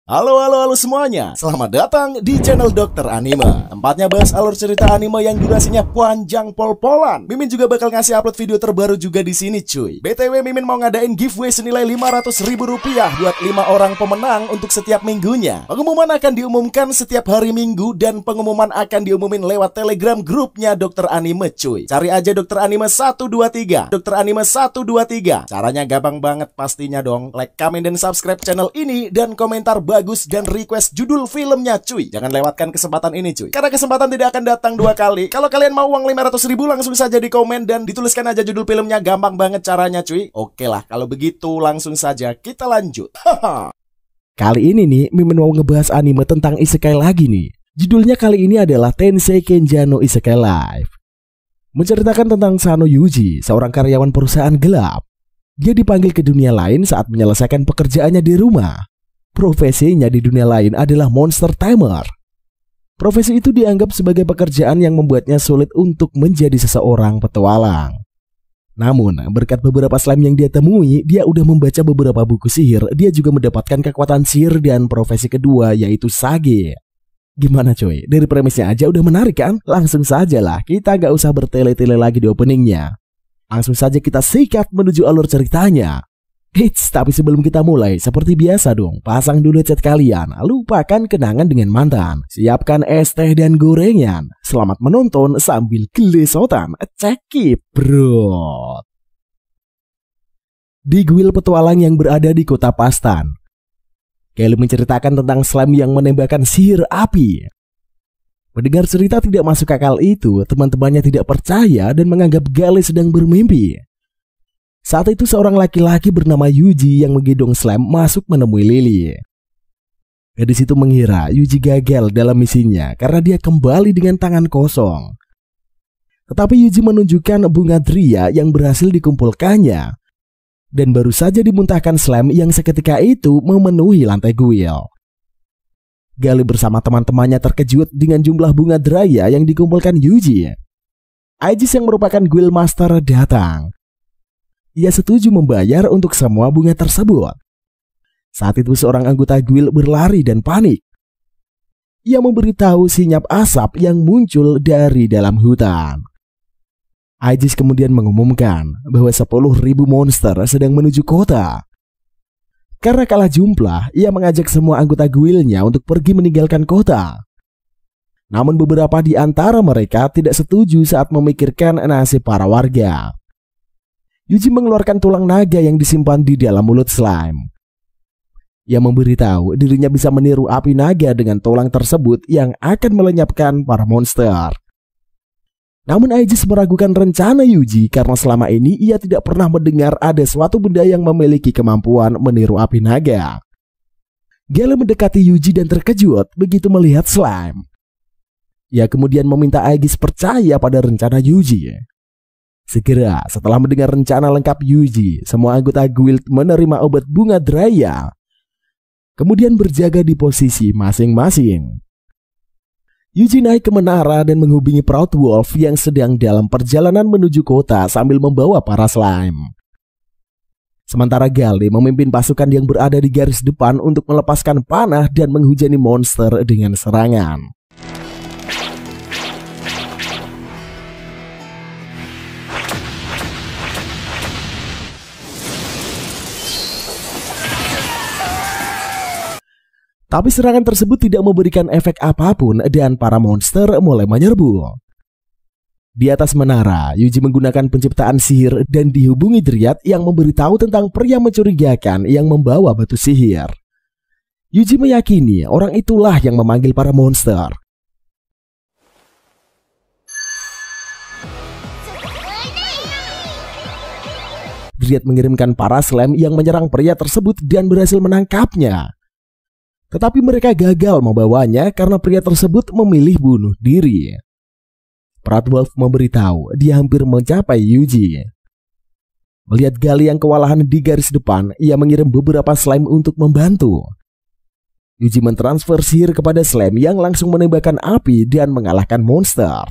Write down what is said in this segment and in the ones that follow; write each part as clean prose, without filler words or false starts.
Halo semuanya, selamat datang di channel Dokter Anime. Tempatnya bahas alur cerita anime yang durasinya panjang pol-polan. Mimin juga bakal ngasih upload video terbaru juga di sini cuy. BTW Mimin mau ngadain giveaway senilai Rp500.000 buat 5 orang pemenang untuk setiap minggunya. Pengumuman akan diumumkan setiap hari Minggu dan pengumuman akan diumumin lewat Telegram grupnya Dokter Anime cuy. Cari aja Dokter Anime 123. Dokter Anime 123. Caranya gampang banget pastinya dong. Like, comment, dan subscribe channel ini dan komentar bagus dan request judul filmnya cuy. Jangan lewatkan kesempatan ini cuy, karena kesempatan tidak akan datang dua kali. Kalau kalian mau uang 500.000 langsung saja di komen dan dituliskan aja judul filmnya. Gampang banget caranya cuy. Oke lah, kalau begitu langsung saja kita lanjut. Kali ini nih Mimin mau ngebahas anime tentang isekai lagi nih. Judulnya kali ini adalah Tensei Kenja no Isekai Life. Menceritakan tentang Sano Yuji, seorang karyawan perusahaan gelap. Dia dipanggil ke dunia lain saat menyelesaikan pekerjaannya di rumah. Profesinya di dunia lain adalah monster tamer. Profesi itu dianggap sebagai pekerjaan yang membuatnya sulit untuk menjadi seseorang petualang. Namun, berkat beberapa slime yang dia temui, dia udah membaca beberapa buku sihir. Dia juga mendapatkan kekuatan sihir dan profesi kedua yaitu Sage. Gimana coy? Dari premisnya aja udah menarik kan? Langsung saja lah, kita gak usah bertele-tele lagi di openingnya. Langsung saja kita sikat menuju alur ceritanya. Eits, tapi sebelum kita mulai, seperti biasa dong, pasang dulu chat kalian, lupakan kenangan dengan mantan, siapkan es teh dan gorengan, selamat menonton sambil gelesotan, cekip bro. Di guild petualang yang berada di kota Pastan, Kelly menceritakan tentang slime yang menembakkan sihir api. Mendengar cerita tidak masuk akal itu, teman-temannya tidak percaya dan menganggap Gale sedang bermimpi. Saat itu seorang laki-laki bernama Yuji yang menggendong slime masuk menemui Lily. Gadis itu mengira Yuji gagal dalam misinya karena dia kembali dengan tangan kosong. Tetapi Yuji menunjukkan bunga Dria yang berhasil dikumpulkannya dan baru saja dimuntahkan slime yang seketika itu memenuhi lantai guild. Gale bersama teman-temannya terkejut dengan jumlah bunga Dria yang dikumpulkan Yuji. Aegis yang merupakan guild master datang. Ia setuju membayar untuk semua bunga tersebut. Saat itu seorang anggota guild berlari dan panik. Ia memberitahu sinyap asap yang muncul dari dalam hutan. Aegis kemudian mengumumkan bahwa 10.000 monster sedang menuju kota. Karena kalah jumlah, ia mengajak semua anggota guildnya untuk pergi meninggalkan kota. Namun beberapa di antara mereka tidak setuju saat memikirkan nasib para warga. Yuji mengeluarkan tulang naga yang disimpan di dalam mulut slime. Ia memberitahu dirinya bisa meniru api naga dengan tulang tersebut yang akan melenyapkan para monster. Namun Aegis meragukan rencana Yuji karena selama ini ia tidak pernah mendengar ada suatu benda yang memiliki kemampuan meniru api naga. Gale mendekati Yuji dan terkejut begitu melihat slime. Ia kemudian meminta Aegis percaya pada rencana Yuji. Segera setelah mendengar rencana lengkap Yuji, semua anggota guild menerima obat bunga Dria. Kemudian berjaga di posisi masing-masing. Yuji naik ke menara dan menghubungi Proud Wolf yang sedang dalam perjalanan menuju kota sambil membawa para slime. Sementara Gale memimpin pasukan yang berada di garis depan untuk melepaskan panah dan menghujani monster dengan serangan. Tapi serangan tersebut tidak memberikan efek apapun dan para monster mulai menyerbu. Di atas menara, Yuji menggunakan penciptaan sihir dan dihubungi Dryad yang memberitahu tentang pria mencurigakan yang membawa batu sihir. Yuji meyakini orang itulah yang memanggil para monster. Dryad mengirimkan para slime yang menyerang pria tersebut dan berhasil menangkapnya. Tetapi mereka gagal membawanya karena pria tersebut memilih bunuh diri. Proud Wolf memberitahu dia hampir mencapai Yuji. Melihat Gale yang kewalahan di garis depan, ia mengirim beberapa slime untuk membantu. Yuji mentransfer sihir kepada slime yang langsung menembakkan api dan mengalahkan monster.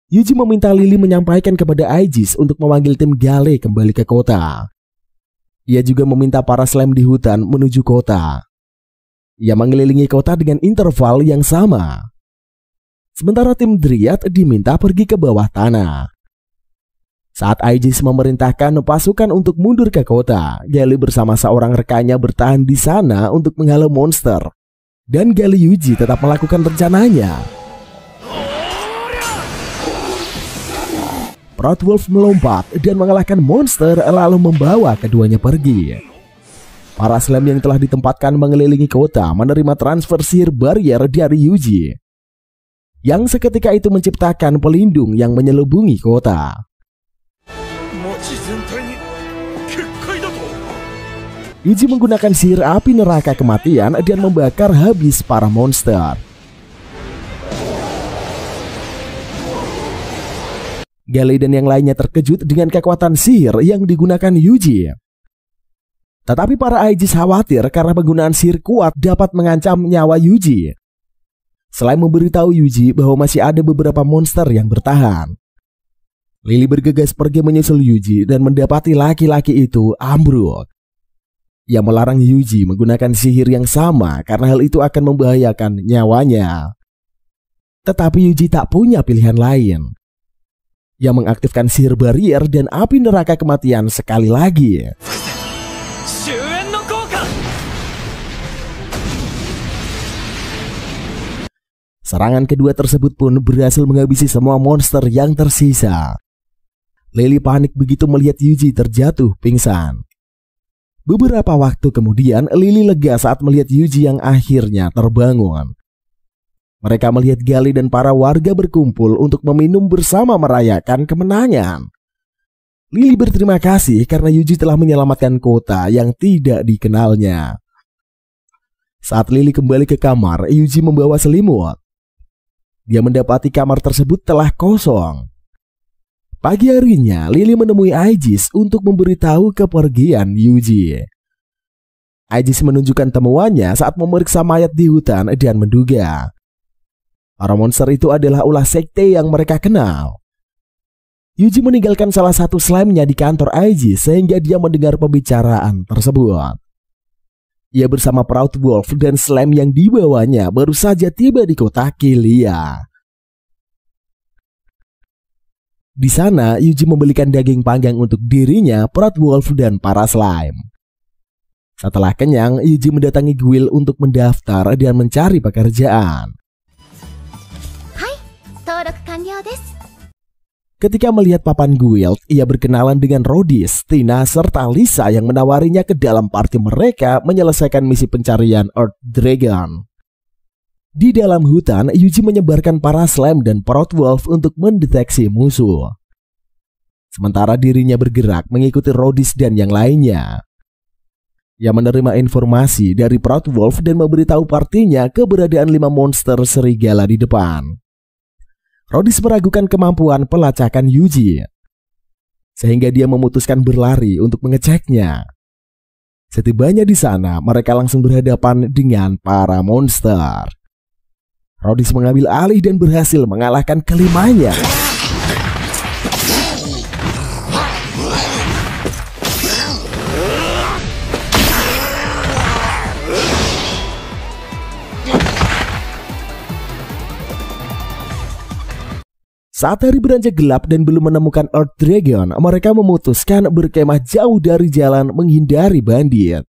Yuji meminta Lily menyampaikan kepada Aegis untuk memanggil tim Gale kembali ke kota. Ia juga meminta para slime di hutan menuju kota. Ia mengelilingi kota dengan interval yang sama. Sementara tim Dryad diminta pergi ke bawah tanah. Saat Aegis memerintahkan pasukan untuk mundur ke kota, Gale bersama seorang rekannya bertahan di sana untuk menghalau monster. Dan Gale Yuji tetap melakukan rencananya. Proudwolf melompat dan mengalahkan monster lalu membawa keduanya pergi. Para slime yang telah ditempatkan mengelilingi kota menerima transfer sihir barrier dari Yuji, yang seketika itu menciptakan pelindung yang menyelubungi kota. Yuji menggunakan sihir api neraka kematian dan membakar habis para monster. Gale dan yang lainnya terkejut dengan kekuatan sihir yang digunakan Yuji. Tetapi para Aegis khawatir karena penggunaan sihir kuat dapat mengancam nyawa Yuji. Selain memberitahu Yuji bahwa masih ada beberapa monster yang bertahan, Lily bergegas pergi menyusul Yuji dan mendapati laki-laki itu ambruk. Ia melarang Yuji menggunakan sihir yang sama karena hal itu akan membahayakan nyawanya. Tetapi Yuji tak punya pilihan lain. Ia mengaktifkan sihir barrier dan api neraka kematian sekali lagi. Serangan kedua tersebut pun berhasil menghabisi semua monster yang tersisa. Lily panik begitu melihat Yuji terjatuh pingsan. Beberapa waktu kemudian, Lily lega saat melihat Yuji yang akhirnya terbangun. Mereka melihat Gale dan para warga berkumpul untuk meminum bersama merayakan kemenangan. Lily berterima kasih karena Yuji telah menyelamatkan kota yang tidak dikenalnya. Saat Lily kembali ke kamar, Yuji membawa selimut. Dia mendapati kamar tersebut telah kosong. Pagi harinya, Lily menemui Aegis untuk memberitahu kepergian Yuji. Aegis menunjukkan temuannya saat memeriksa mayat di hutan dan menduga para monster itu adalah ulah sekte yang mereka kenal. Yuji meninggalkan salah satu slime-nya di kantor Aegis sehingga dia mendengar pembicaraan tersebut. Ia bersama Proudwolf dan slime yang dibawanya baru saja tiba di kota Kilia. Di sana, Yuji membelikan daging panggang untuk dirinya, Proudwolf, dan para slime. Setelah kenyang, Yuji mendatangi Guild untuk mendaftar dan mencari pekerjaan. Ketika melihat papan Guild, ia berkenalan dengan Rhodys, Tina, serta Lisa yang menawarinya ke dalam party mereka menyelesaikan misi pencarian Earth Dragon. Di dalam hutan, Yuji menyebarkan para slime dan Proudwolf untuk mendeteksi musuh. Sementara dirinya bergerak mengikuti Rhodys dan yang lainnya. Ia menerima informasi dari Proudwolf dan memberitahu partinya keberadaan 5 monster serigala di depan. Rhodys meragukan kemampuan pelacakan Yuji, sehingga dia memutuskan berlari untuk mengeceknya. Setibanya di sana, mereka langsung berhadapan dengan para monster. Rhodys mengambil alih dan berhasil mengalahkan kelimanya. Saat hari beranjak gelap dan belum menemukan Earth Dragon, mereka memutuskan berkemah jauh dari jalan menghindari bandit.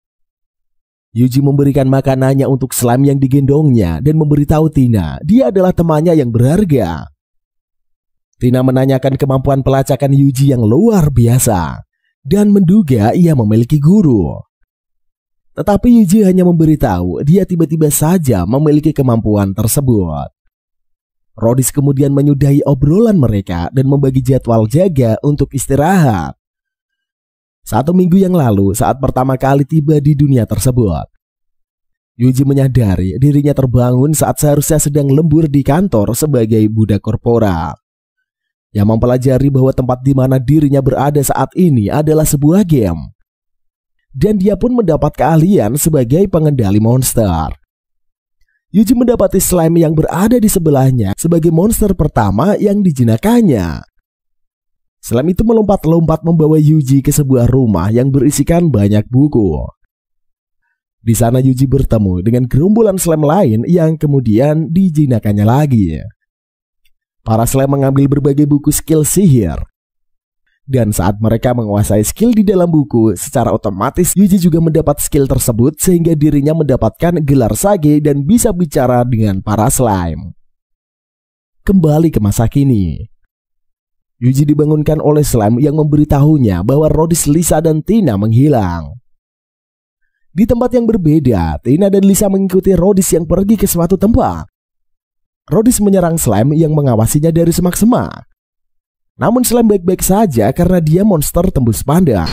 Yuji memberikan makanannya untuk slime yang digendongnya dan memberitahu Tina dia adalah temannya yang berharga. Tina menanyakan kemampuan pelacakan Yuji yang luar biasa dan menduga ia memiliki guru. Tetapi Yuji hanya memberitahu dia tiba-tiba saja memiliki kemampuan tersebut. Rhodys kemudian menyudahi obrolan mereka dan membagi jadwal jaga untuk istirahat. 1 minggu yang lalu, saat pertama kali tiba di dunia tersebut, Yuji menyadari dirinya terbangun saat seharusnya sedang lembur di kantor sebagai budak korporat. Yang mempelajari bahwa tempat di mana dirinya berada saat ini adalah sebuah game. Dan dia pun mendapat keahlian sebagai pengendali monster. Yuji mendapati slime yang berada di sebelahnya sebagai monster pertama yang dijinakannya. Slime itu melompat-lompat membawa Yuji ke sebuah rumah yang berisikan banyak buku. Di sana Yuji bertemu dengan gerombolan slime lain yang kemudian dijinakannya lagi. Para slime mengambil berbagai buku skill sihir. Dan saat mereka menguasai skill di dalam buku, secara otomatis Yuji juga mendapat skill tersebut sehingga dirinya mendapatkan gelar Sage dan bisa bicara dengan para slime. Kembali ke masa kini. Yuji dibangunkan oleh slime yang memberitahunya bahwa Rhodys, Lisa, dan Tina menghilang. Di tempat yang berbeda, Tina dan Lisa mengikuti Rhodys yang pergi ke suatu tempat. Rhodys menyerang slime yang mengawasinya dari semak-semak. Namun slime baik-baik saja karena dia monster tembus pandang.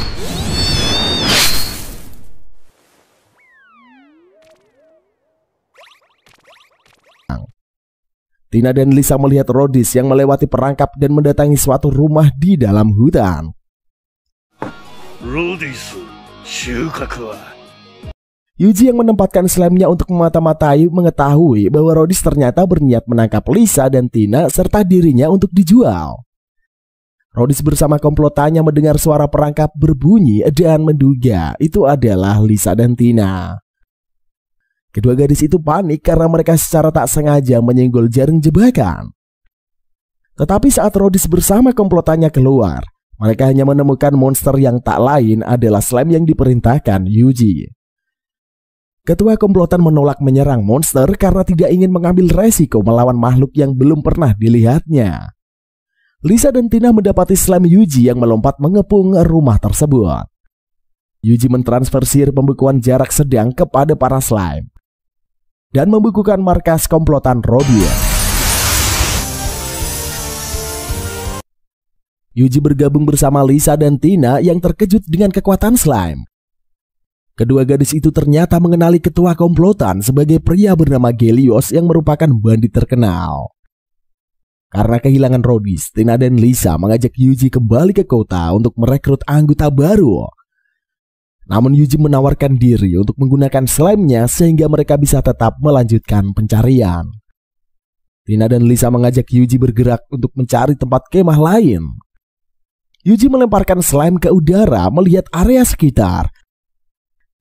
Tina dan Lisa melihat Rhodys yang melewati perangkap dan mendatangi suatu rumah di dalam hutan. Yuji yang menempatkan slime-nya untuk memata-matai mengetahui bahwa Rhodys ternyata berniat menangkap Lisa dan Tina serta dirinya untuk dijual. Rhodys bersama komplotannya mendengar suara perangkap berbunyi dan menduga itu adalah Lisa dan Tina. Kedua gadis itu panik karena mereka secara tak sengaja menyenggol jaring jebakan. Tetapi saat Rhodys bersama komplotannya keluar, mereka hanya menemukan monster yang tak lain adalah slime yang diperintahkan Yuji. Ketua komplotan menolak menyerang monster karena tidak ingin mengambil resiko melawan makhluk yang belum pernah dilihatnya. Lisa dan Tina mendapati slime Yuji yang melompat mengepung rumah tersebut. Yuji mentransfer sihir pembekuan jarak sedang kepada para slime dan membukukan markas komplotan Robin. Yuji bergabung bersama Lisa dan Tina yang terkejut dengan kekuatan slime. Kedua gadis itu ternyata mengenali ketua komplotan sebagai pria bernama Gelios yang merupakan bandit terkenal. Karena kehilangan Rhodys, Tina dan Lisa mengajak Yuji kembali ke kota untuk merekrut anggota baru. Namun Yuji menawarkan diri untuk menggunakan slime-nya sehingga mereka bisa tetap melanjutkan pencarian. Tina dan Lisa mengajak Yuji bergerak untuk mencari tempat kemah lain. Yuji melemparkan slime ke udara melihat area sekitar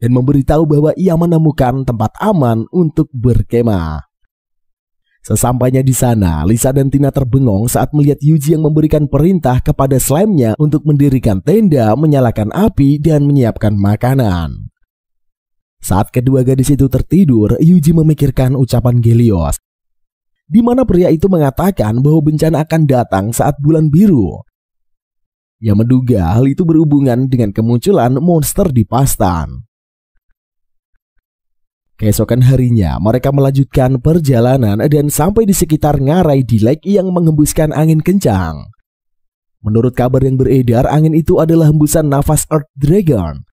dan memberitahu bahwa ia menemukan tempat aman untuk berkemah. Sesampainya di sana, Lisa dan Tina terbengong saat melihat Yuji yang memberikan perintah kepada slime-nya untuk mendirikan tenda, menyalakan api, dan menyiapkan makanan. Saat kedua gadis itu tertidur, Yuji memikirkan ucapan Gelios, di mana pria itu mengatakan bahwa bencana akan datang saat bulan biru. Ia menduga hal itu berhubungan dengan kemunculan monster di Pastan. Keesokan harinya, mereka melanjutkan perjalanan dan sampai di sekitar ngarai di lake yang menghembuskan angin kencang. Menurut kabar yang beredar, angin itu adalah hembusan nafas Earth Dragon.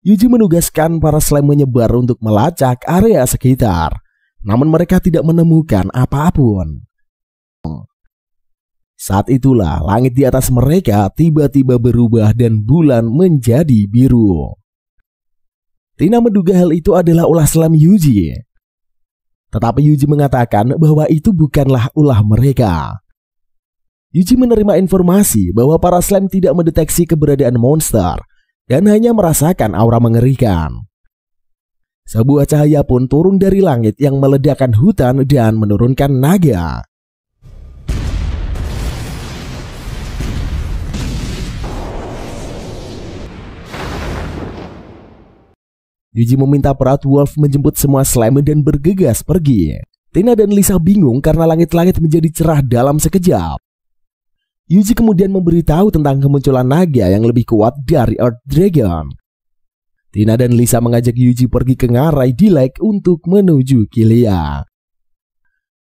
Yuji menugaskan para slime menyebar untuk melacak area sekitar, namun mereka tidak menemukan apapun. Saat itulah langit di atas mereka tiba-tiba berubah dan bulan menjadi biru. Tina menduga hal itu adalah ulah slime Yuji. Tetapi Yuji mengatakan bahwa itu bukanlah ulah mereka. Yuji menerima informasi bahwa para slime tidak mendeteksi keberadaan monster dan hanya merasakan aura mengerikan. Sebuah cahaya pun turun dari langit yang meledakkan hutan dan menurunkan naga. Yuji meminta Proud Wolf menjemput semua slime dan bergegas pergi. Tina dan Lisa bingung karena langit-langit menjadi cerah dalam sekejap. Yuji kemudian memberitahu tentang kemunculan naga yang lebih kuat dari Earth Dragon. Tina dan Lisa mengajak Yuji pergi ke ngarai di lake untuk menuju Kilia.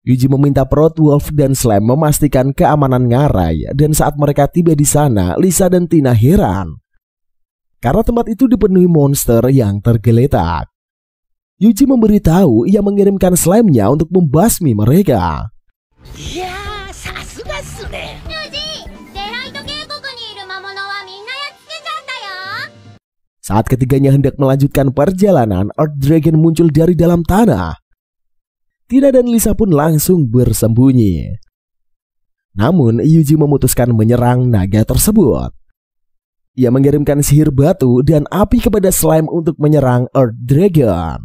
Yuji meminta Proud Wolf dan Slime memastikan keamanan ngarai, dan saat mereka tiba di sana, Lisa dan Tina heran karena tempat itu dipenuhi monster yang tergeletak. Yuji memberitahu ia mengirimkan slime-nya untuk membasmi mereka. Saat ketiganya hendak melanjutkan perjalanan, Earth Dragon muncul dari dalam tanah. Tina dan Lisa pun langsung bersembunyi. Namun Yuji memutuskan menyerang naga tersebut. Ia mengirimkan sihir batu dan api kepada slime untuk menyerang Earth Dragon.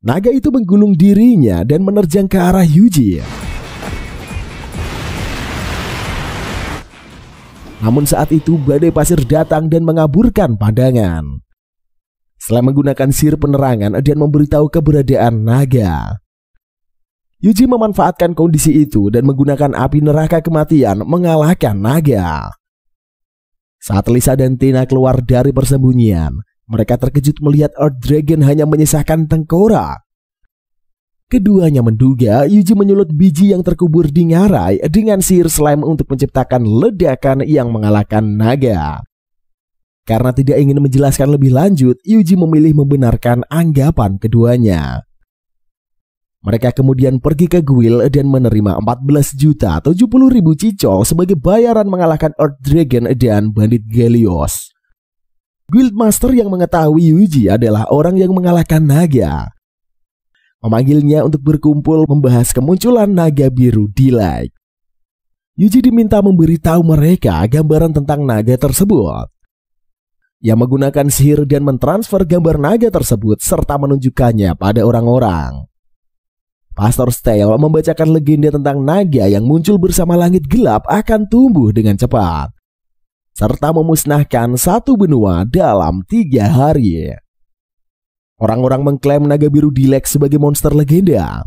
Naga itu menggulung dirinya dan menerjang ke arah Yuji. Namun saat itu badai pasir datang dan mengaburkan pandangan. Slime menggunakan sihir penerangan dan memberitahu keberadaan naga. Yuji memanfaatkan kondisi itu dan menggunakan api neraka kematian mengalahkan naga. Saat Lisa dan Tina keluar dari persembunyian, mereka terkejut melihat Earth Dragon hanya menyisakan tengkorak. Keduanya menduga Yuji menyulut biji yang terkubur di ngarai dengan sihir slime untuk menciptakan ledakan yang mengalahkan naga. Karena tidak ingin menjelaskan lebih lanjut, Yuji memilih membenarkan anggapan keduanya. Mereka kemudian pergi ke guild dan menerima 14.070.000 cicol sebagai bayaran mengalahkan Earth Dragon dan bandit Gelios. Guildmaster yang mengetahui Yuji adalah orang yang mengalahkan naga, memanggilnya untuk berkumpul membahas kemunculan naga biru di Lake. Yuji diminta memberitahu mereka gambaran tentang naga tersebut. Ia menggunakan sihir dan mentransfer gambar naga tersebut serta menunjukkannya pada orang-orang. Pastor Stale membacakan legenda tentang naga yang muncul bersama langit gelap akan tumbuh dengan cepat, serta memusnahkan satu benua dalam 3 hari. Orang-orang mengklaim naga biru Dilek sebagai monster legenda.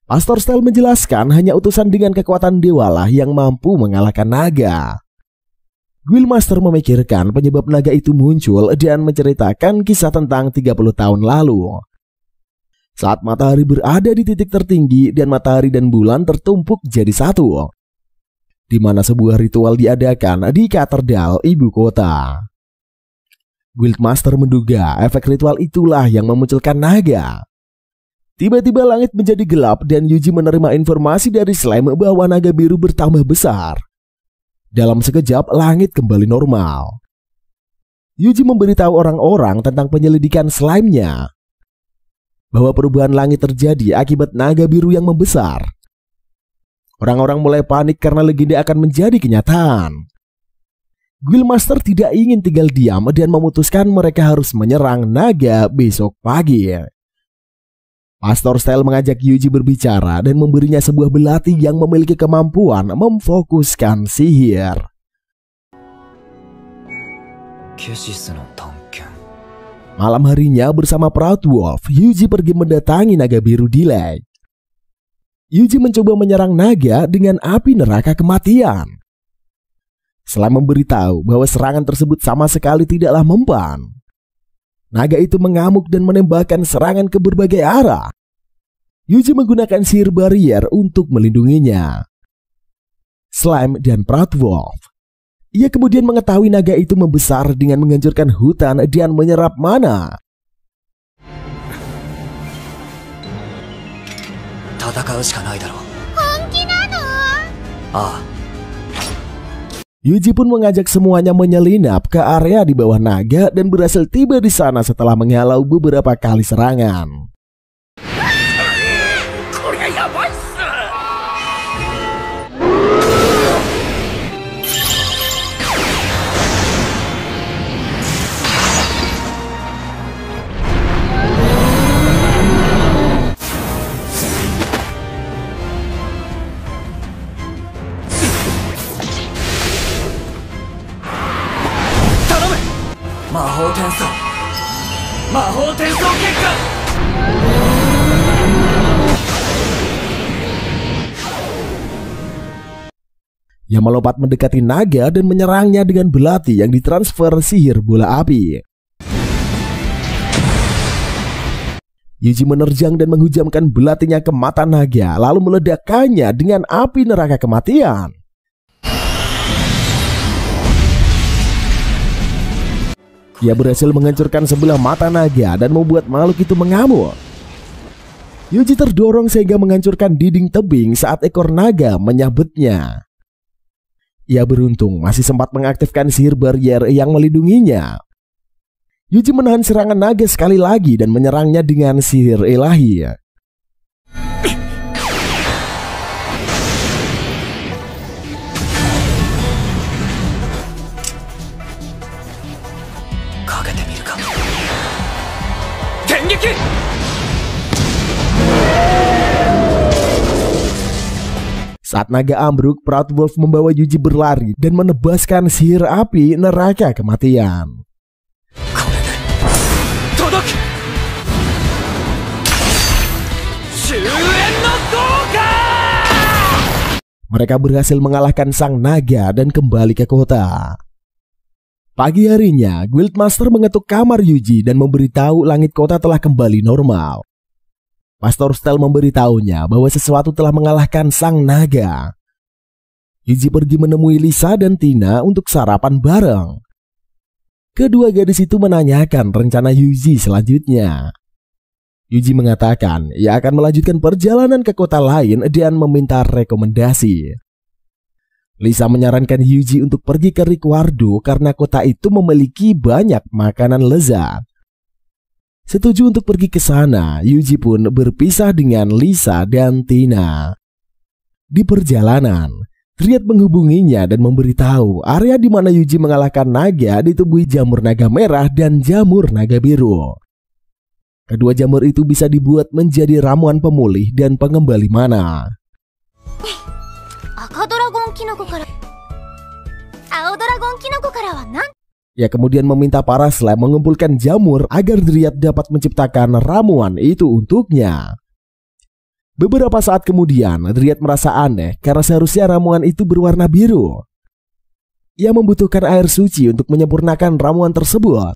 Pastor Stale menjelaskan hanya utusan dengan kekuatan dewa lah yang mampu mengalahkan naga. Guildmaster memikirkan penyebab naga itu muncul dan menceritakan kisah tentang 30 tahun lalu. Saat matahari berada di titik tertinggi dan matahari dan bulan tertumpuk jadi satu, di mana sebuah ritual diadakan di katedral ibu kota. Guildmaster menduga efek ritual itulah yang memunculkan naga. Tiba-tiba langit menjadi gelap dan Yuji menerima informasi dari slime bahwa naga biru bertambah besar. Dalam sekejap langit kembali normal. Yuji memberitahu orang-orang tentang penyelidikan slime-nya, bahwa perubahan langit terjadi akibat naga biru yang membesar. Orang-orang mulai panik karena legenda akan menjadi kenyataan. Guildmaster tidak ingin tinggal diam dan memutuskan mereka harus menyerang naga besok pagi. Pastor Stale mengajak Yuji berbicara dan memberinya sebuah belati yang memiliki kemampuan memfokuskan sihir. Malam harinya bersama Proud Wolf, Yuji pergi mendatangi naga biru Dilek. Yuji mencoba menyerang naga dengan api neraka kematian. Setelah memberitahu bahwa serangan tersebut sama sekali tidaklah mempan, naga itu mengamuk dan menembakkan serangan ke berbagai arah. Yuji menggunakan sihir barrier untuk melindunginya. Slime dan Proud Wolf. Ia kemudian mengetahui naga itu membesar dengan menghancurkan hutan dan menyerap mana. Yuji pun mengajak semuanya menyelinap ke area di bawah naga dan berhasil tiba di sana setelah menghalau beberapa kali serangan. Yang melompat mendekati naga dan menyerangnya dengan belati yang ditransfer sihir bola api. Yuji menerjang dan menghujamkan belatinya ke mata naga, lalu meledakkannya dengan api neraka kematian. Ia berhasil menghancurkan sebelah mata naga dan membuat makhluk itu mengamuk. Yuji terdorong sehingga menghancurkan dinding tebing saat ekor naga menyabetnya. Ia beruntung masih sempat mengaktifkan sihir barrier yang melindunginya. Yuji menahan serangan naga sekali lagi dan menyerangnya dengan sihir ilahi. Saat naga ambruk, Proud Wolf membawa Yuji berlari dan menebaskan sihir api neraka kematian. Mereka berhasil mengalahkan sang naga dan kembali ke kota. Pagi harinya, Guildmaster mengetuk kamar Yuji dan memberitahu langit kota telah kembali normal. Pastor Stel memberitahunya bahwa sesuatu telah mengalahkan sang naga. Yuji pergi menemui Lisa dan Tina untuk sarapan bareng. Kedua gadis itu menanyakan rencana Yuji selanjutnya. Yuji mengatakan ia akan melanjutkan perjalanan ke kota lain dan meminta rekomendasi. Lisa menyarankan Yuji untuk pergi ke Ricciardo karena kota itu memiliki banyak makanan lezat. Setuju untuk pergi ke sana, Yuji pun berpisah dengan Lisa dan Tina. Di perjalanan, Dryad menghubunginya dan memberitahu area di mana Yuji mengalahkan naga ditumbuhi jamur naga merah dan jamur naga biru. Kedua jamur itu bisa dibuat menjadi ramuan pemulih dan pengembali mana. Ia kemudian meminta para slime mengumpulkan jamur agar Dryad dapat menciptakan ramuan itu untuknya. Beberapa saat kemudian, Dryad merasa aneh karena seharusnya ramuan itu berwarna biru. Ia membutuhkan air suci untuk menyempurnakan ramuan tersebut.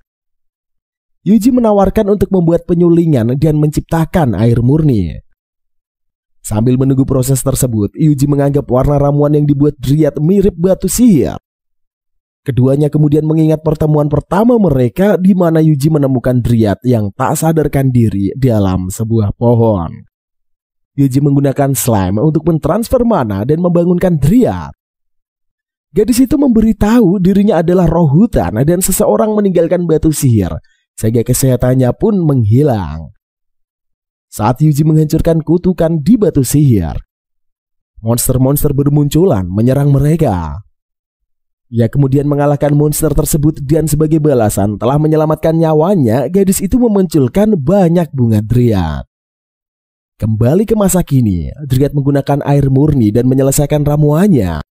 Yuji menawarkan untuk membuat penyulingan dan menciptakan air murni. Sambil menunggu proses tersebut, Yuji menganggap warna ramuan yang dibuat Dryad mirip batu sihir. Keduanya kemudian mengingat pertemuan pertama mereka di mana Yuji menemukan Dryad yang tak sadarkan diri dalam sebuah pohon. Yuji menggunakan slime untuk mentransfer mana dan membangunkan Dryad. Gadis itu memberitahu dirinya adalah roh hutan dan seseorang meninggalkan batu sihir, sehingga kesehatannya pun menghilang. Saat Yuji menghancurkan kutukan di batu sihir, monster-monster bermunculan menyerang mereka. Ia kemudian mengalahkan monster tersebut dan sebagai balasan telah menyelamatkan nyawanya, gadis itu memunculkan banyak bunga Dryad. Kembali ke masa kini, Dryad menggunakan air murni dan menyelesaikan ramuannya.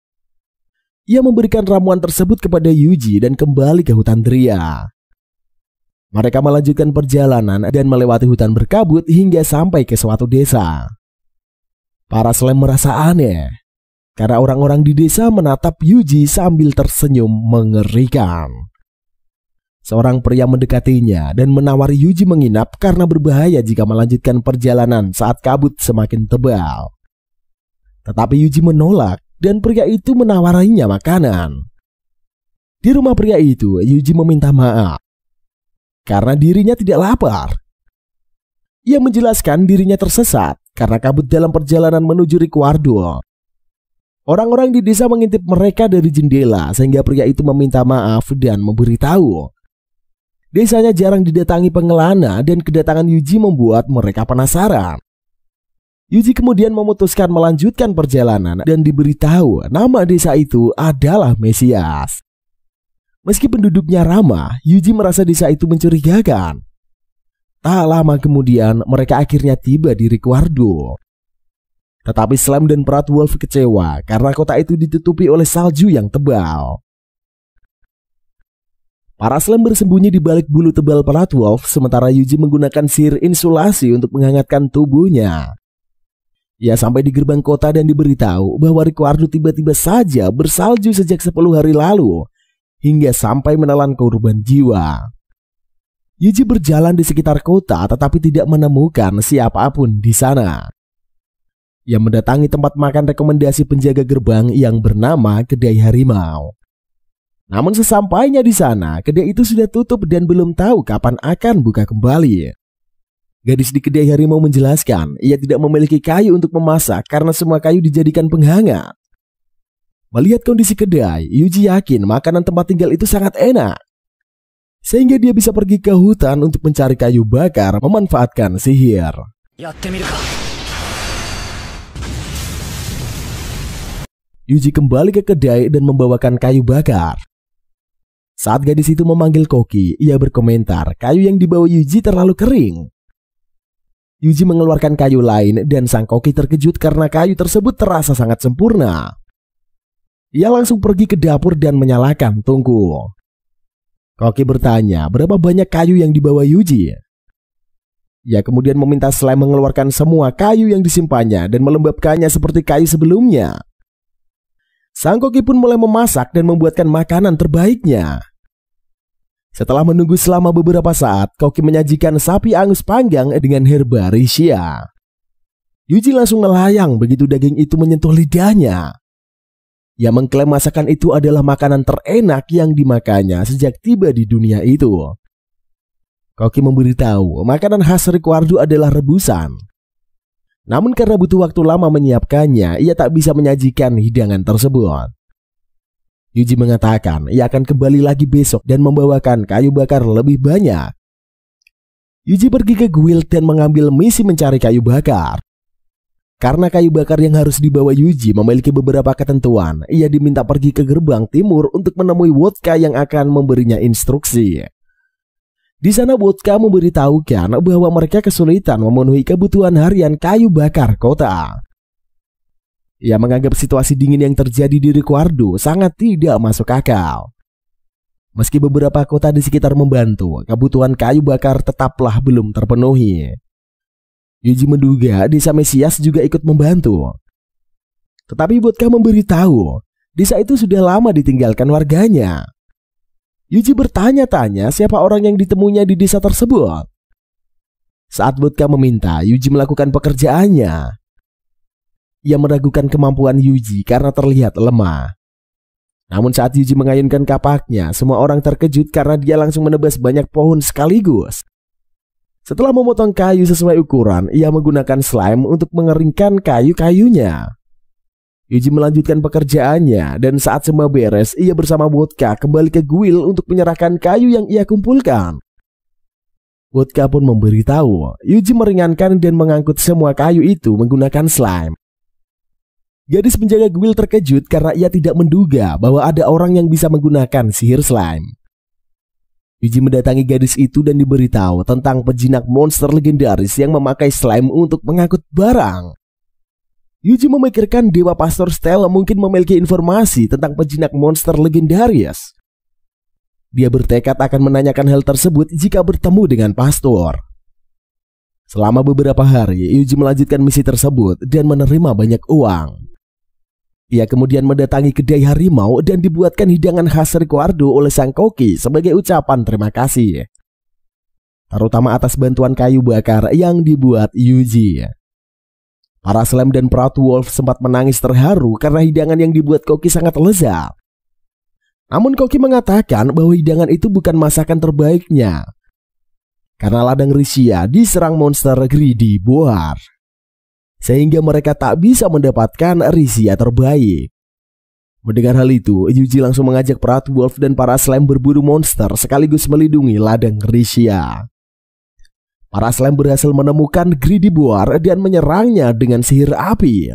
Ia memberikan ramuan tersebut kepada Yuji dan kembali ke hutan Dryad. Mereka melanjutkan perjalanan dan melewati hutan berkabut hingga sampai ke suatu desa. Para slime merasa aneh karena orang-orang di desa menatap Yuji sambil tersenyum mengerikan. Seorang pria mendekatinya dan menawari Yuji menginap karena berbahaya jika melanjutkan perjalanan saat kabut semakin tebal. Tetapi Yuji menolak dan pria itu menawarinya makanan. Di rumah pria itu, Yuji meminta maaf karena dirinya tidak lapar. Ia menjelaskan dirinya tersesat karena kabut dalam perjalanan menuju Ricciardo. Orang-orang di desa mengintip mereka dari jendela sehingga pria itu meminta maaf dan memberitahu desanya jarang didatangi pengelana dan kedatangan Yuji membuat mereka penasaran. Yuji kemudian memutuskan melanjutkan perjalanan dan diberitahu nama desa itu adalah Mesias. Meski penduduknya ramah, Yuji merasa desa itu mencurigakan. Tak lama kemudian mereka akhirnya tiba di Ricciardo. Tetapi Slime dan Proud Wolf kecewa karena kota itu ditutupi oleh salju yang tebal. Para Slime bersembunyi di balik bulu tebal Proud Wolf, sementara Yuji menggunakan sihir insulasi untuk menghangatkan tubuhnya. Ia sampai di gerbang kota dan diberitahu bahwa Ricciardo tiba-tiba saja bersalju sejak 10 hari lalu, hingga sampai menelan korban jiwa. Yuji berjalan di sekitar kota tetapi tidak menemukan siapapun di sana. Ia mendatangi tempat makan rekomendasi penjaga gerbang yang bernama Kedai Harimau. Namun sesampainya di sana, kedai itu sudah tutup dan belum tahu kapan akan buka kembali. Gadis di kedai harimau menjelaskan ia tidak memiliki kayu untuk memasak karena semua kayu dijadikan penghangat. Melihat kondisi kedai, Yuji yakin makanan tempat tinggal itu sangat enak. Sehingga dia bisa pergi ke hutan untuk mencari kayu bakar memanfaatkan sihir. Yuji kembali ke kedai dan membawakan kayu bakar. Saat gadis itu memanggil Koki, ia berkomentar kayu yang dibawa Yuji terlalu kering. Yuji mengeluarkan kayu lain dan sang Koki terkejut karena kayu tersebut terasa sangat sempurna. Ia langsung pergi ke dapur dan menyalakan tungku. Koki bertanya berapa banyak kayu yang dibawa Yuji. Ia kemudian meminta slime mengeluarkan semua kayu yang disimpannya dan melembabkannya seperti kayu sebelumnya. Sang Koki pun mulai memasak dan membuatkan makanan terbaiknya. Setelah menunggu selama beberapa saat, Koki menyajikan sapi angus panggang dengan herba risia. Yuji langsung melayang begitu daging itu menyentuh lidahnya. Ia mengklaim masakan itu adalah makanan terenak yang dimakannya sejak tiba di dunia itu. Koki memberitahu makanan khas Rikuardo adalah rebusan. Namun karena butuh waktu lama menyiapkannya, ia tak bisa menyajikan hidangan tersebut. Yuji mengatakan ia akan kembali lagi besok dan membawakan kayu bakar lebih banyak. Yuji pergi ke guild dan mengambil misi mencari kayu bakar. Karena kayu bakar yang harus dibawa Yuji memiliki beberapa ketentuan, ia diminta pergi ke gerbang timur untuk menemui Wodka yang akan memberinya instruksi. Di sana Wodka memberitahukan bahwa mereka kesulitan memenuhi kebutuhan harian kayu bakar kota. Ia menganggap situasi dingin yang terjadi di Rikuardo sangat tidak masuk akal. Meski beberapa kota di sekitar membantu, kebutuhan kayu bakar tetaplah belum terpenuhi. Yuji menduga desa Mesias juga ikut membantu. Tetapi Wodka memberitahu, desa itu sudah lama ditinggalkan warganya. Yuji bertanya-tanya siapa orang yang ditemuinya di desa tersebut. Saat Wodka meminta Yuji melakukan pekerjaannya, ia meragukan kemampuan Yuji karena terlihat lemah. Namun saat Yuji mengayunkan kapaknya, semua orang terkejut karena dia langsung menebas banyak pohon sekaligus. Setelah memotong kayu sesuai ukuran, ia menggunakan slime untuk mengeringkan kayu-kayunya. Yuji melanjutkan pekerjaannya dan saat semua beres, ia bersama Wodka kembali ke guild untuk menyerahkan kayu yang ia kumpulkan. Wodka pun memberitahu Yuji meringankan dan mengangkut semua kayu itu menggunakan slime. Gadis penjaga guild terkejut karena ia tidak menduga bahwa ada orang yang bisa menggunakan sihir slime. Yuji mendatangi gadis itu dan diberitahu tentang pejinak monster legendaris yang memakai slime untuk mengangkut barang. Yuji memikirkan Dewa Pastor Stella mungkin memiliki informasi tentang pejinak monster legendaris. Dia bertekad akan menanyakan hal tersebut jika bertemu dengan Pastor. Selama beberapa hari, Yuji melanjutkan misi tersebut dan menerima banyak uang. Ia kemudian mendatangi kedai harimau dan dibuatkan hidangan khas Rikuardo oleh sang Koki sebagai ucapan terima kasih, terutama atas bantuan kayu bakar yang dibuat Yuji. Para slime dan Proud Wolf sempat menangis terharu karena hidangan yang dibuat Koki sangat lezat. Namun Koki mengatakan bahwa hidangan itu bukan masakan terbaiknya, karena ladang Risia diserang monster Greedy Boar, sehingga mereka tak bisa mendapatkan Risia terbaik. Mendengar hal itu, Yuji langsung mengajak Proud Wolf dan para slime berburu monster sekaligus melindungi ladang Risia. Para slime berhasil menemukan Greedy Boar dan menyerangnya dengan sihir api.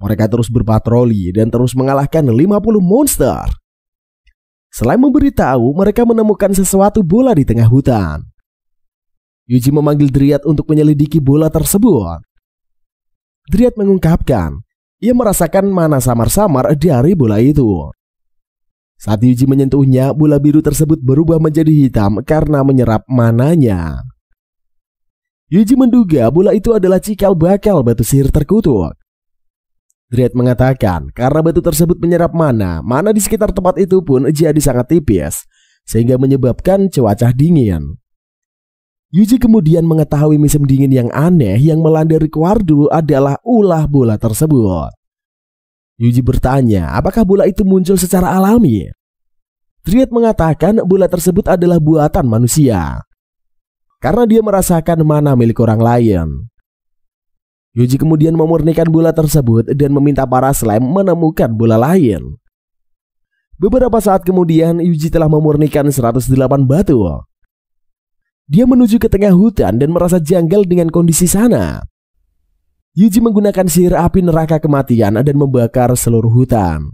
Mereka terus berpatroli dan terus mengalahkan 50 monster. Slime memberitahu mereka menemukan sesuatu bola di tengah hutan. Yuji memanggil Dryad untuk menyelidiki bola tersebut. Dryad mengungkapkan ia merasakan mana samar-samar dari bola itu. Saat Yuji menyentuhnya, bola biru tersebut berubah menjadi hitam karena menyerap mananya. Yuji menduga bola itu adalah cikal bakal batu sihir terkutuk. Dryad mengatakan karena batu tersebut menyerap mana di sekitar tempat itu pun jadi sangat tipis, sehingga menyebabkan cuaca dingin. Yuji kemudian mengetahui musim dingin yang aneh yang melanda Rikuardo adalah ulah bola tersebut. Yuji bertanya apakah bola itu muncul secara alami. Dryad mengatakan bola tersebut adalah buatan manusia. karena dia merasakan mana milik orang lain. Yuji kemudian memurnikan bola tersebut dan meminta para slime menemukan bola lain. Beberapa saat kemudian Yuji telah memurnikan 108 batu. Dia menuju ke tengah hutan dan merasa janggal dengan kondisi sana. Yuji menggunakan sihir api neraka kematian dan membakar seluruh hutan.